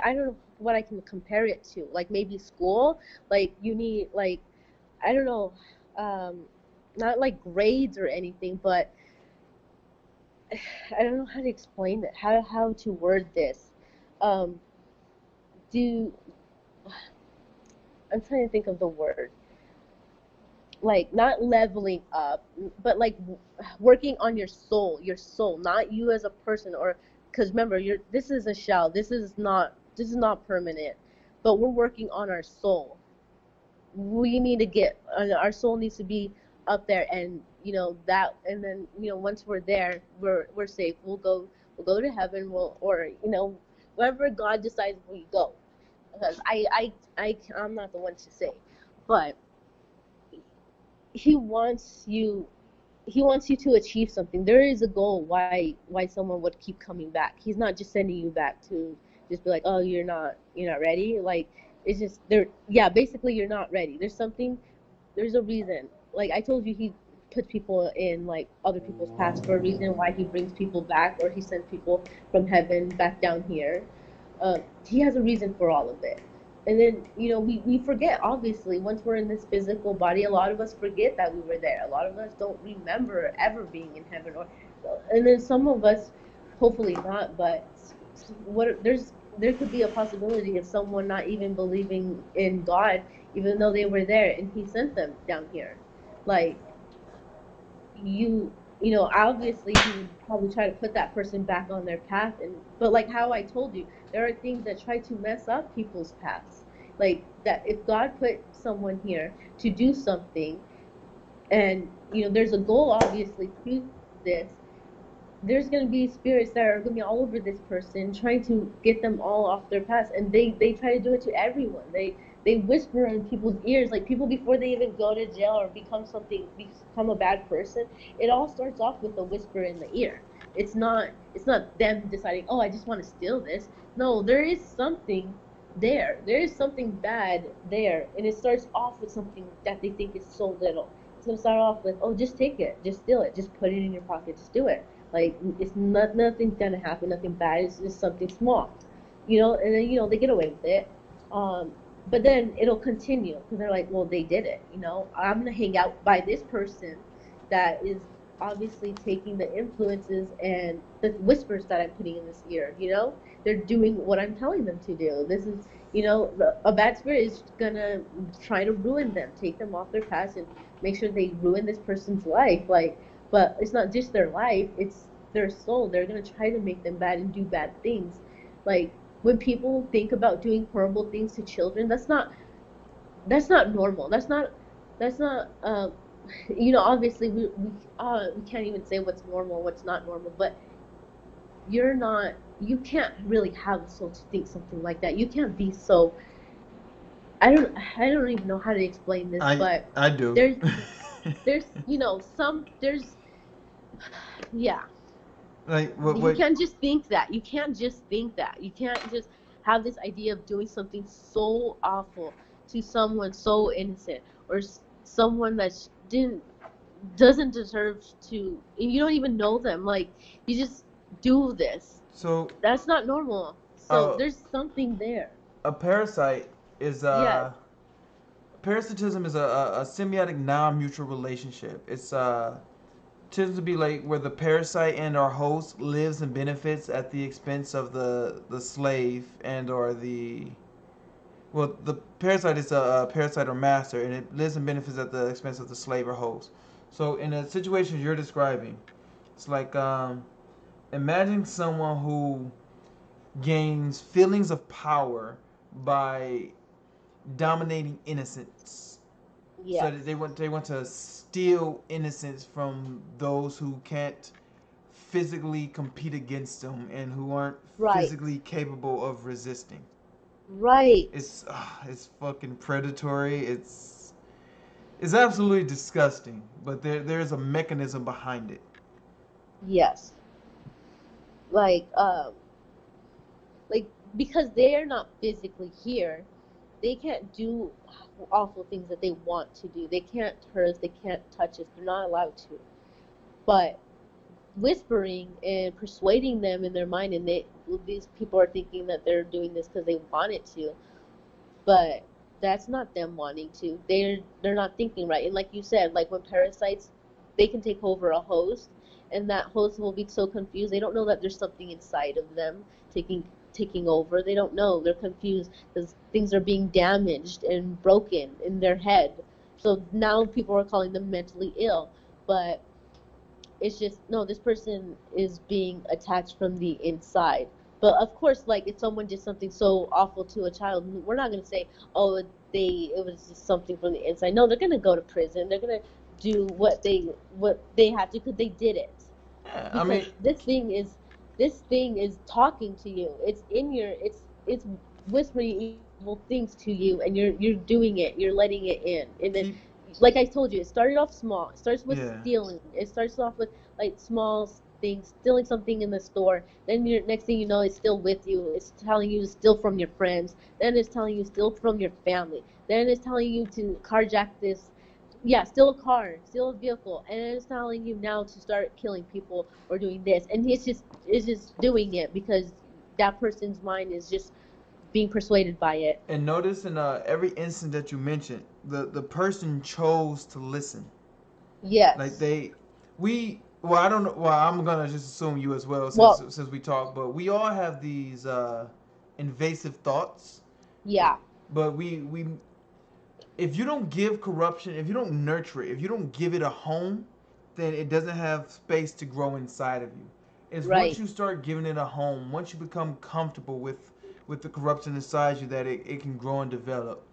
I don't know what I can compare it to. Like maybe school, like you need, like, I don't know, um not like grades or anything, but I don't know how to explain it, how to word this. Um, do I'm trying to think of the word. Like not leveling up, but like working on your soul, not you as a person, or because remember, this is a shell. This is not permanent, but we're working on our soul. We need to get our soul needs to be up there, and that, and then once we're there, we're safe. We'll go to heaven. Or wherever God decides we go, because I'm not the one to say, but he wants you he wants you to achieve something. There is a goal why someone would keep coming back. He's not just sending you back to just be like, oh, you're not ready. Like, it's just there. Yeah, basically you're not ready. There's a reason. Like I told you, he puts people in like other people's past for a reason. Why he brings people back, or he sends people from heaven back down here. He has a reason for all of it. And then we forget, obviously, once we're in this physical body, a lot of us forget that we were there. A lot of us don't remember ever being in heaven, or and then some of us, hopefully not, but there could be a possibility of someone not even believing in God, even though they were there and he sent them down here. Like, obviously he would probably try to put that person back on their path. And but like how I told you, there are things that try to mess up people's paths. Like that, if God put someone here to do something, and there's a goal obviously to this, there's going to be spirits that are going to be all over this person trying to get them all off their path, and they try to do it to everyone. They whisper in people's ears, like people before they even go to jail or become a bad person. It all starts off with a whisper in the ear. It's not them deciding, oh, I just want to steal this. No, there is something there is something bad there, and it starts off with something that they think is so little. It's going to start off with, oh, just take it, just steal it, just put it in your pocket, just do it. Like, it's not, nothing's gonna happen, nothing bad. It's just something small, and then they get away with it. But then it'll continue because they're like, well, they did it. I'm gonna hang out by this person that is obviously taking the influences and the whispers that I'm putting in this ear. They're doing what I'm telling them to do. This is, a bad spirit is gonna try to ruin them, take them off their path, and make sure they ruin this person's life. Like, but it's not just their life, it's their soul. They're going to try to make them bad and do bad things. Like, when people think about doing horrible things to children, that's not normal. That's not obviously we can't even say what's normal, what's not normal, but you can't really have a soul to think something like that. You can't be so, I don't even know how to explain this, I but I do. there's there's yeah. Like what You what can't just think that. You can't just think that. You can't just have this idea of doing something so awful to someone so innocent, or someone that didn't doesn't deserve to. And you don't even know them. Like, you just do this. so That's not normal. So uh there's something there. a parasite is Yes. parasitism is a symbiotic non-mutual relationship. It's tends to be like where the parasite and our host lives and benefits at the expense of the slave and or the well, the parasite is a parasite or master, and it lives and benefits at the expense of the slave or host. So in a situation you're describing, it's like imagine someone who gains feelings of power by dominating innocence. So that Yes. they want to steal innocence from those who can't physically compete against them and who aren't Right. physically capable of resisting. Right. It's fucking predatory. It's absolutely disgusting, but there's a mechanism behind it. Yes. Like, like, because they're not physically here, they can't do awful things that they want to do. They can't hurt us, they can't touch us, they're not allowed to. But whispering and persuading them in their mind, and these people are thinking that they're doing this because they want it to, but that's not them wanting to. They're not thinking right. And like you said, like when parasites, they can take over a host, and that host will be so confused. They don't know that there's something inside of them taking over. They don't know. They're confused because things are being damaged and broken in their head. So now people are calling them mentally ill, but it's just, no, this person is being attacked from the inside. But of course, like, if someone did something so awful to a child, we're not going to say, oh, it was just something from the inside. No, they're going to go to prison. They're going to do what they have to because they did it. Yeah, I Because mean, this thing is talking to you. It's whispering evil things to you, and you're doing it. You're letting it in. And then, keep like I told you, it started off small. It starts with yeah. stealing. It starts off with like small things, stealing something in the store. Then your next thing you know, it's still with you. It's telling you to steal from your friends. Then it's telling you to steal from your family. Then it's telling you to carjack this. Yeah, steal a car, steal a vehicle, and it's telling you now to start killing people or doing this. And it's just doing it because that person's mind is just being persuaded by it. And notice in every instance that you mentioned, the person chose to listen. Like Yes. well, I don't know. Well, I'm gonna just assume you as well Well, since we talk. But we all have these invasive thoughts. yeah. But if you don't give corruption, if you don't nurture it, if you don't give it a home, then it doesn't have space to grow inside of you. It's once Right. you start giving it a home, once you become comfortable with the corruption inside you, that it can grow and develop.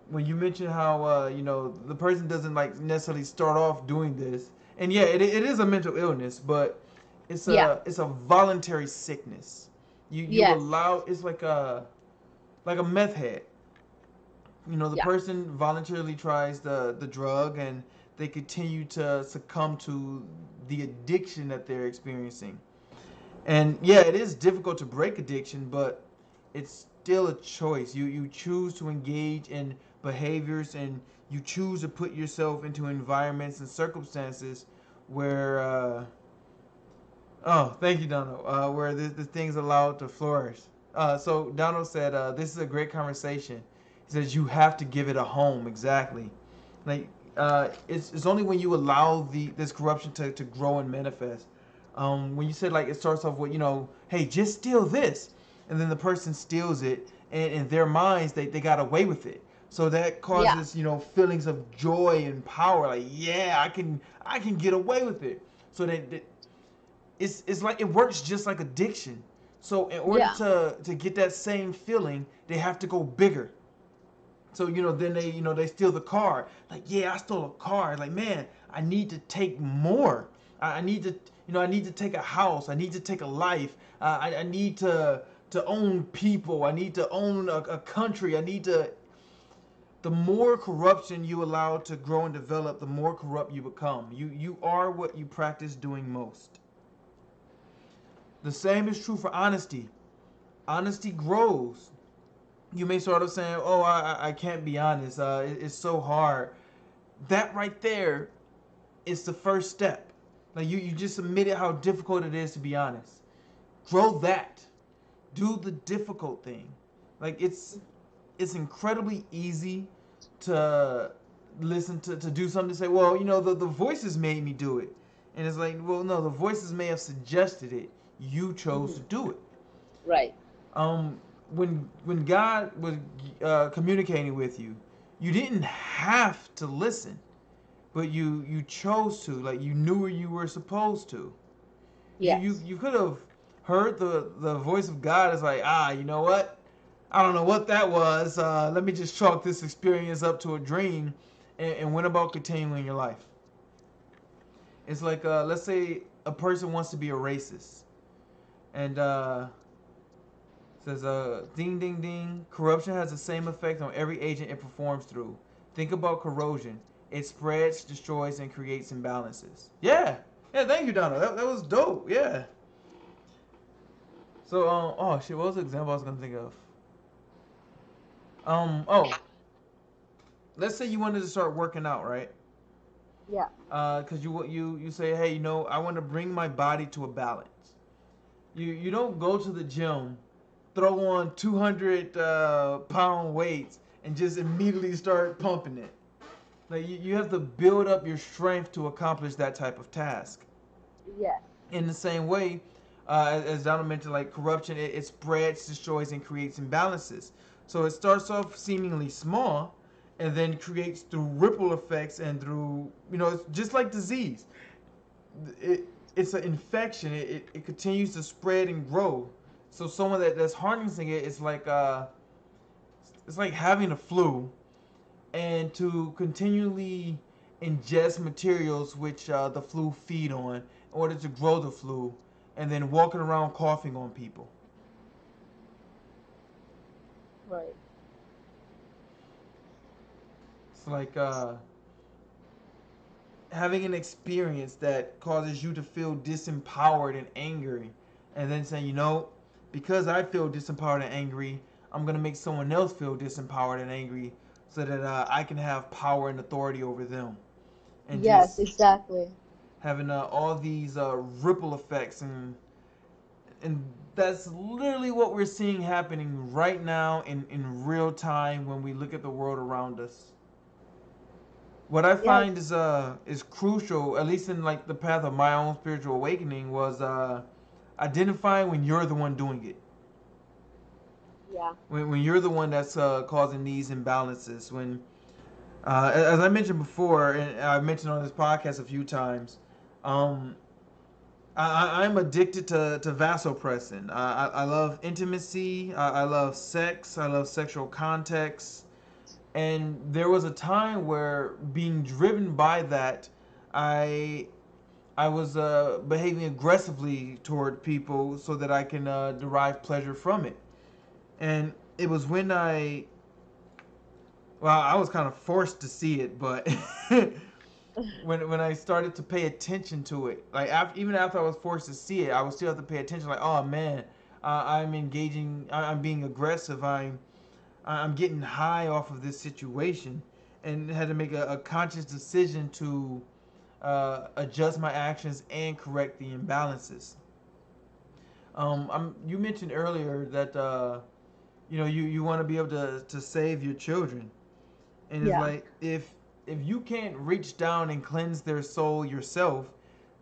When you mentioned how the person doesn't like necessarily start off doing this, and yeah, it is a mental illness, but Yeah. it's a voluntary sickness. You Yes. allow, it's like a meth head. The Yeah. person voluntarily tries the drug, and they continue to succumb to the addiction that they're experiencing. And yeah, it is difficult to break addiction, but it's still a choice. You choose to engage in behaviors, and you choose to put yourself into environments and circumstances where oh, thank you, Donald. Where the things allowed to flourish. So Donald said, "This is a great conversation." He says you have to give it a home. Exactly. Like it's only when you allow this corruption to grow and manifest. When you said like it starts off with hey, just steal this, and then the person steals it, and in their minds they got away with it. So that Yeah. causes feelings of joy and power. Like yeah, I can get away with it. So that it's like it works just like addiction. So in order Yeah. to get that same feeling, they have to go bigger. So then they steal the car. Like yeah, I stole a car. Like man, I need to take more. I need to I need to take a house. I need to take a life. I need to own people. I need to own a country. I need to. The more corruption you allow to grow and develop, the more corrupt you become. You are what you practice doing most. The same is true for honesty. Honesty grows. You may start off saying, "Oh, I can't be honest. It's so hard." That right there is the first step. Like you just admitted how difficult it is to be honest. Grow that. Do the difficult thing. Like it's incredibly easy to listen to do something to say, well, the voices made me do it. And it's like, well, no, the voices may have suggested it. You chose Hmm. to do it. Right. um when God was communicating with you, you didn't have to listen, but you chose to. Like you knew where you were supposed to. You Yes. you could have heard the voice of God as like, you know what? I don't know what that was. Let me just chalk this experience up to a dream, and went about continuing your life. It's like let's say a person wants to be a racist, and says, ding, ding, ding. Corruption has the same effect on every agent it performs through. Think about corrosion. It spreads, destroys, and creates imbalances. Yeah. Yeah, thank you, Donna. That was dope. Yeah. So, oh, shit, what was the example I was going to think of? Oh, let's say you wanted to start working out, right? Yeah. Because you say, hey, I want to bring my body to a balance. You don't go to the gym, throw on 200 pound weights, and just immediately start pumping it. Like you have to build up your strength to accomplish that type of task. Yes. In the same way, as Donald mentioned, like corruption, it spreads, destroys, and creates imbalances. So it starts off seemingly small, and then creates through ripple effects and through it's just like disease. It's an infection. It continues to spread and grow. So someone that's harnessing it, it's like having a flu, and to continually ingest materials which the flu feed on in order to grow the flu, and then walking around coughing on people. Right. It's like having an experience that causes you to feel disempowered and angry, and then saying, because I feel disempowered and angry, I'm gonna make someone else feel disempowered and angry, so that I can have power and authority over them, and Yes, just exactly. having all these ripple effects, and that's literally what we're seeing happening right now in real time when we look at the world around us. What I Yes. find is crucial, at least in like the path of my own spiritual awakening, was identifying when you're the one doing it. Yeah. When you're the one that's causing these imbalances. When As I mentioned before, and I've mentioned on this podcast a few times, um, I'm addicted to vasopressin. I love intimacy. I love sex. I love sexual context. And there was a time where, being driven by that, I I was behaving aggressively toward people so that I can derive pleasure from it. And it was when I was kind of forced to see it, but when I started to pay attention to it, like even after I was forced to see it, I would still have to pay attention. Like, oh man, I'm engaging, I'm being aggressive, I'm getting high off of this situation, and had to make a conscious decision to adjust my actions and correct the imbalances. You mentioned earlier that you want to be able to save your children, and it's Yeah. like if you can't reach down and cleanse their soul yourself,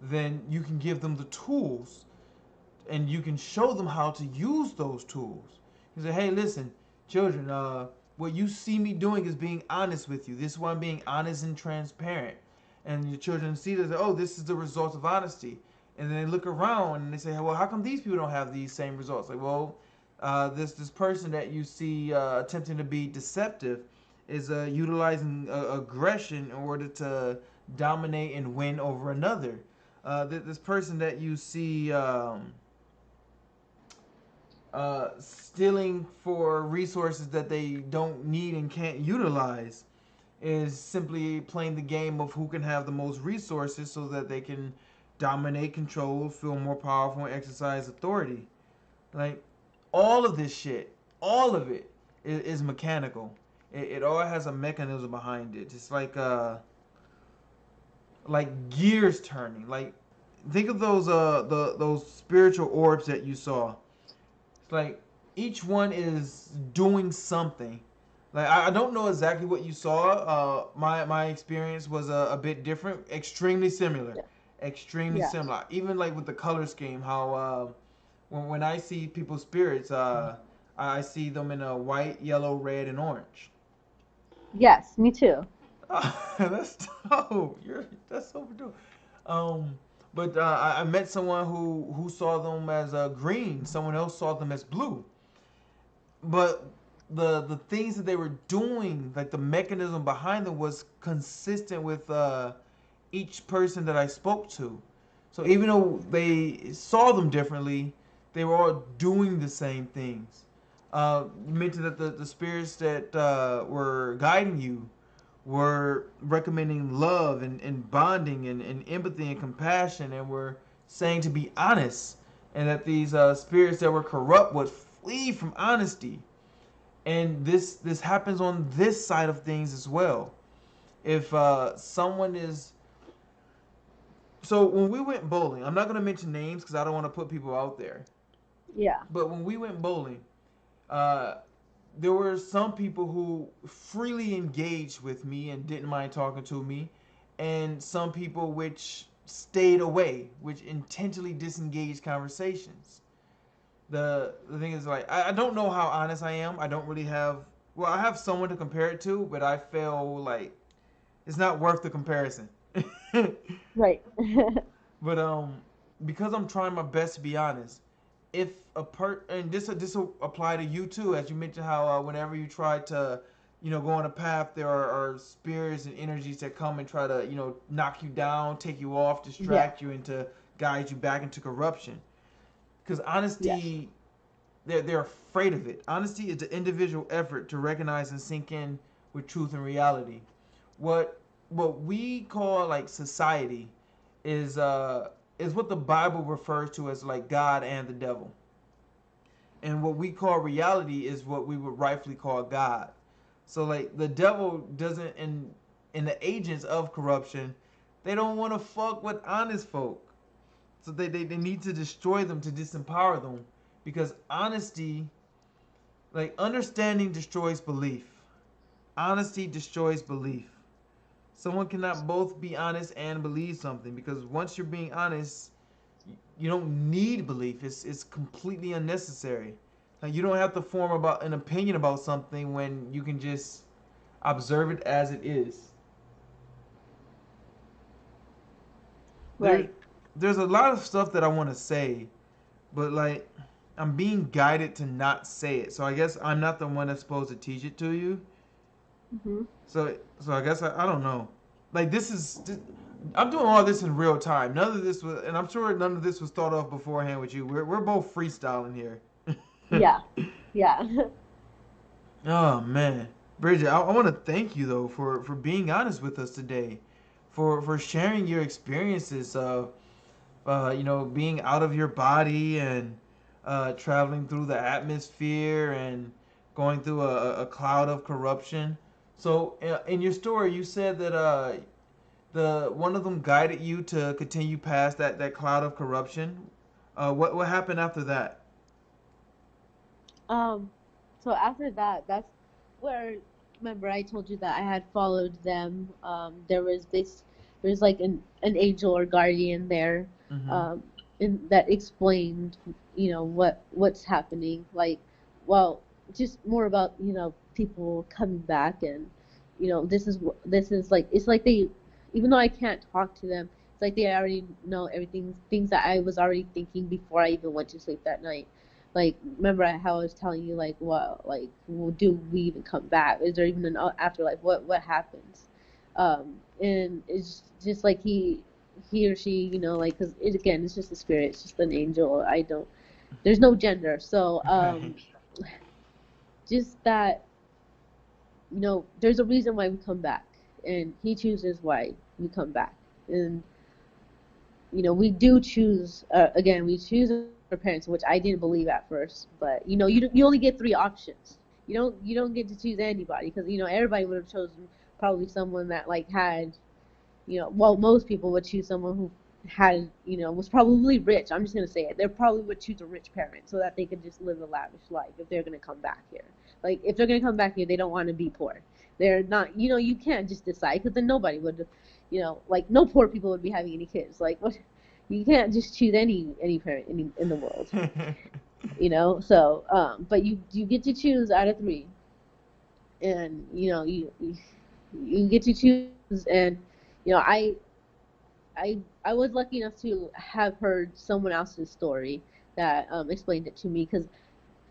then you can give them the tools, and you can show them how to use those tools. You say, hey, listen, children, what you see me doing is being honest with you. This is why I'm being honest and transparent. And your children see that, oh, this is the result of honesty. And then they look around and they say, well, how come these people don't have these same results? Like, well, this person that you see attempting to be deceptive is utilizing aggression in order to dominate and win over another. This person that you see stealing for resources that they don't need and can't utilize is simply playing the game of who can have the most resources so that they can dominate, control, feel more powerful, and exercise authority. Like, all of this shit, all of it is mechanical. It all has a mechanism behind it. It's like gears turning. Like, think of those spiritual orbs that you saw. It's like each one is doing something. Like, I don't know exactly what you saw. My experience was a bit different, extremely similar, Yeah. extremely Yeah. similar. Even like with the color scheme, how when I see people's spirits, I see them in a white, yellow, red, and orange. Yes, me too. That's dope. That's so dope. Um, but I met someone who saw them as green. Someone else saw them as blue. But the things that they were doing, like the mechanism behind them, was consistent with each person that I spoke to. So even though they saw them differently, they were all doing the same things. You mentioned that the spirits that were guiding you were recommending love and bonding and empathy and compassion, and were saying to be honest, and that these spirits that were corrupt would flee from honesty. And this happens on this side of things as well. If someone is so when we went bowling, I'm not going to mention names because I don't want to put people out there, Yeah. but when we went bowling, uh, there were some people who freely engaged with me and didn't mind talking to me, and some people which stayed away, which intentionally disengaged conversations. The thing is, like, I don't know how honest I am. I don't really have, well, I have someone to compare it to, but I feel like it's not worth the comparison. Right. But because I'm trying my best to be honest, if and this will apply to you too, as you mentioned how whenever you try to, go on a path, there are spirits and energies that come and try to, knock you down, take you off, Yeah. distract you, and to guide you back into corruption. Because Yes. honesty, they're afraid of it. Honesty is the individual effort to recognize and sink in with truth and reality. What what we call like society is what the Bible refers to as like God and the devil. And what we call reality is what we would rightfully call God. So like the devil doesn't in the agents of corruption, they don't want to fuck with honest folk. So they need to destroy them to disempower them, because honesty, like understanding destroys belief. Honesty destroys belief. Someone cannot both be honest and believe something, because once you're being honest, you don't need belief. It's completely unnecessary. Like, you don't have to form about an opinion about something when you can just observe it as it is. There, Right. there's a lot of stuff that I want to say, but like I'm being guided to not say it. So I guess I'm not the one that's supposed to teach it to you. Mhm. So I guess I don't know. Like I'm doing all this in real time. None of this was, and I'm sure none of this was thought of beforehand with you. We're both freestyling here. Yeah. Yeah. Oh man, Bridget, I want to thank you though for being honest with us today, for sharing your experiences of being out of your body and traveling through the atmosphere and going through a cloud of corruption. So in your story, you said that the one of them guided you to continue past that cloud of corruption. What happened after that? Um, so after that, that's where, remember I told you that I had followed them. There's like an angel or guardian there, Mm-hmm. um, that explained, what's happening. Like, well, just more about, people coming back and, this is like, it's like they, even though I can't talk to them, it's like they already know everything, things that I was already thinking before I even went to sleep that night. Like, remember how I was telling you, like, what, like, well, do we even come back? Is there even an afterlife? What happens? And it's just like he or she, like, because again, it's just a spirit, it's just an angel. I don't, there's no gender. So, Right. just that, there's a reason why we come back, and he chooses why we come back. And we do choose, again, we choose our parents, which I didn't believe at first, but you only get three options. You don't get to choose anybody, because everybody would have chosen probably someone that, like, had, well, most people would choose someone who had, was probably rich. I'm just gonna say it. They probably would choose a rich parent so that they could just live a lavish life if they're gonna come back here. Like, if they're gonna come back here, they don't want to be poor. They're not. You can't just decide, because then nobody would, like, no poor people would be having any kids. Like, what? You can't just choose any parent in the world. So, but you get to choose out of three, and you get to choose. And I was lucky enough to have heard someone else's story that, explained it to me, because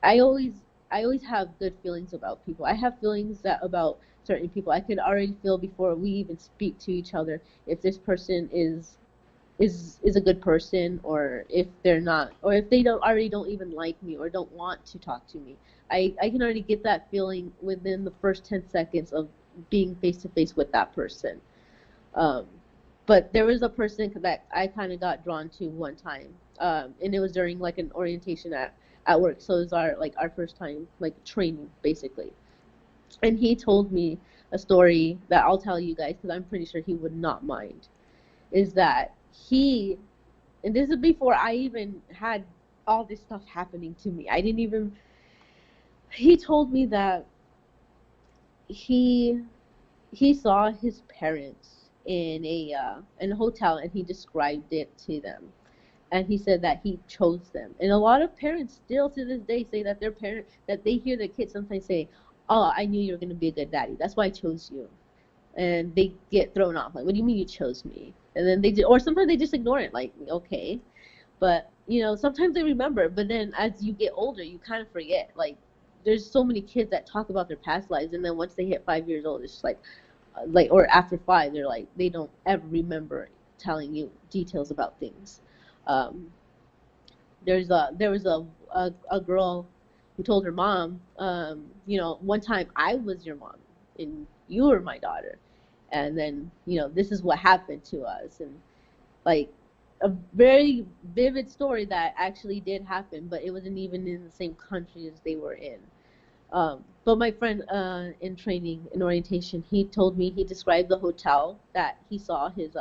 I always I always have good feelings about people. I have feelings that about certain people. I could already feel before we even speak to each other if this person is a good person, or if they're not, or if they don't even like me or don't want to talk to me. I can already get that feeling within the first 10 seconds of being face to face with that person. Um, but there was a person that I kind of got drawn to one time, and it was during, like, an orientation at work. So it was our first time, like, training, basically. And he told me a story that I'll tell you guys, because I'm pretty sure he would not mind. Is that he, and this is before I even had all this stuff happening to me. I didn't even. He told me that he he saw his parents in a hotel, and he described it to them, and he said that he chose them. And a lot of parents still to this day say that their parent that they hear their kids sometimes say, "Oh, I knew you were going to be a good daddy. That's why I chose you." And they get thrown off, like, "What do you mean you chose me?" And then or sometimes they just ignore it, like, okay. But sometimes they remember, but then as you get older, you kind of forget. Like, there's so many kids that talk about their past lives, and then once they hit 5 years old, it's just like, or after five, they're like, they don't ever remember telling you details about things. Um, there was a girl who told her mom, one time I was your mom and you were my daughter, and then this is what happened to us. And, like, a very vivid story that actually did happen, but it wasn't even in the same country as they were in. But my friend, in training, in orientation, he told me, he described the hotel that he saw his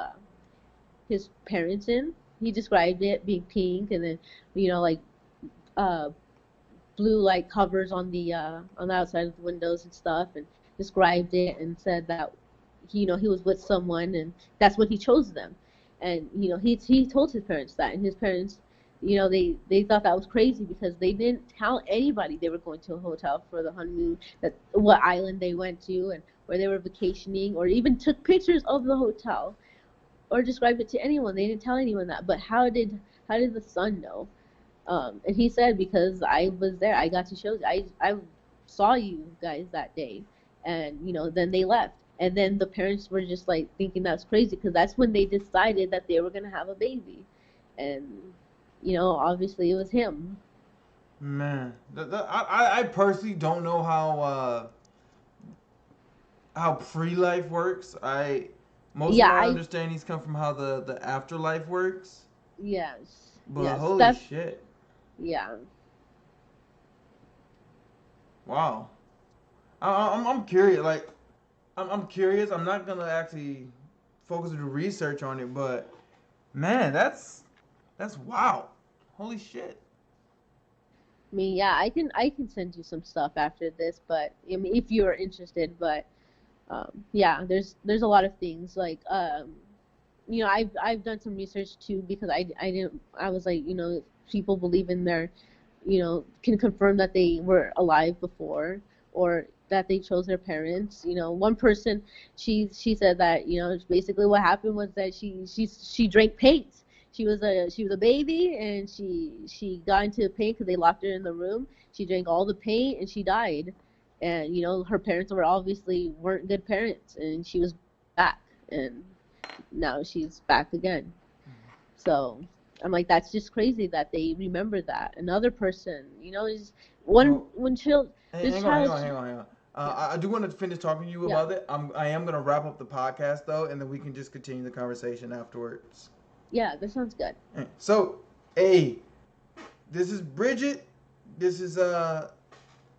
parents in. He described it being pink, and then like, uh, blue, like, covers on the outside of the windows and stuff, and described it and said that he was with someone, and that's when he chose them. And he told his parents that, and his parents, they thought that was crazy, because they didn't tell anybody they were going to a hotel for the honeymoon, that what island they went to, and or they were vacationing, or even took pictures of the hotel, or described it to anyone. They didn't tell anyone that. But how did the son know? And he said, because I was there, I got to show you. I saw you guys that day, and then they left, and then the parents were just like thinking that's crazy because that's when they decided that they were gonna have a baby, and obviously it was him. Man, I personally don't know how pre-life works. Most of Yeah, my I understandings come from how the afterlife works. yes, But yes, holy that's shit. yeah. Wow. I'm curious. Like, I'm curious. I'm not gonna actually focus on the research on it, but man, that's wow. Holy shit. I mean, yeah, I can send you some stuff after this, but I mean, if you're interested, but yeah, there's a lot of things like I've done some research too because I was like, people believe in their, can confirm that they were alive before or that they chose their parents. One person, she said that, basically what happened was that she drank paint. She was a baby, and she got into the paint because they locked her in the room. She drank all the paint and she died. And her parents were obviously weren't good parents, and she was back, and now she's back again. So I'm like, that's just crazy that they remember that. Another person, is one Well, when child this hang on, hang child, on, hang on, hang on. yeah, I do want to finish talking to you yeah, about it. I am gonna wrap up the podcast though, and then we can just continue the conversation afterwards. yeah, that sounds good. So, hey, this is Bridget. This is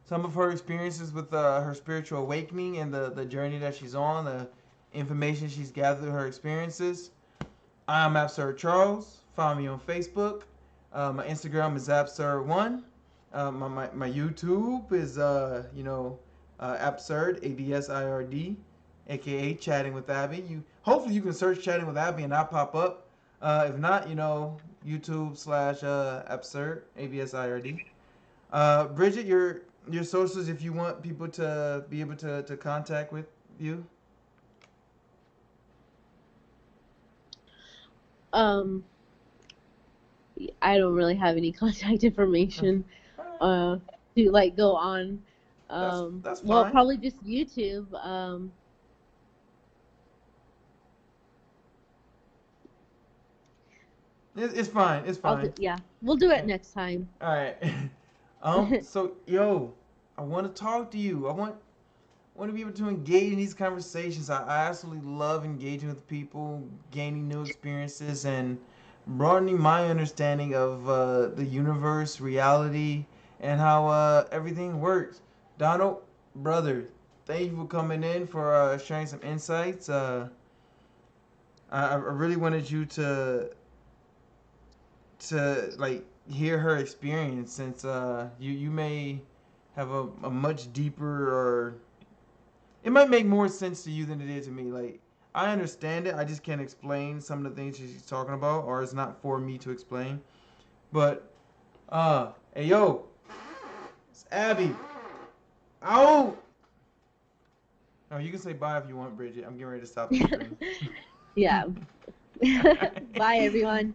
some of her experiences with her spiritual awakening and the journey that she's on, the information she's gathered through her experiences. I'm Absird Charles. Find me on Facebook. My Instagram is Absird1. My YouTube is Absird, Absird, aka Chatting with Abby. Hopefully you can search Chatting with Abby and not pop up. If not, YouTube slash Absird, Absird. Bridget, your socials if you want people to be able to contact with you. Um, I don't really have any contact information uh to like go on. That's Well, fine. probably just YouTube. It's fine. It's fine. Yeah, we'll do it Yeah. next time. All right. So yo, I want to talk to you. I want to be able to engage in these conversations. I absolutely love engaging with people, gaining new experiences, and broadening my understanding of the universe, reality, and how everything works. Donald, brother, thank you for coming in for sharing some insights. I really wanted you to like hear her experience since you may have a much deeper or it might make more sense to you than it did to me. Like I understand it, I just can't explain some of the things she's talking about, or it's not for me to explain. But hey yo, it's Abby. Ow! Oh, you can say bye if you want, Bridget. I'm getting ready to stop the stream. Yeah. Bye, everyone.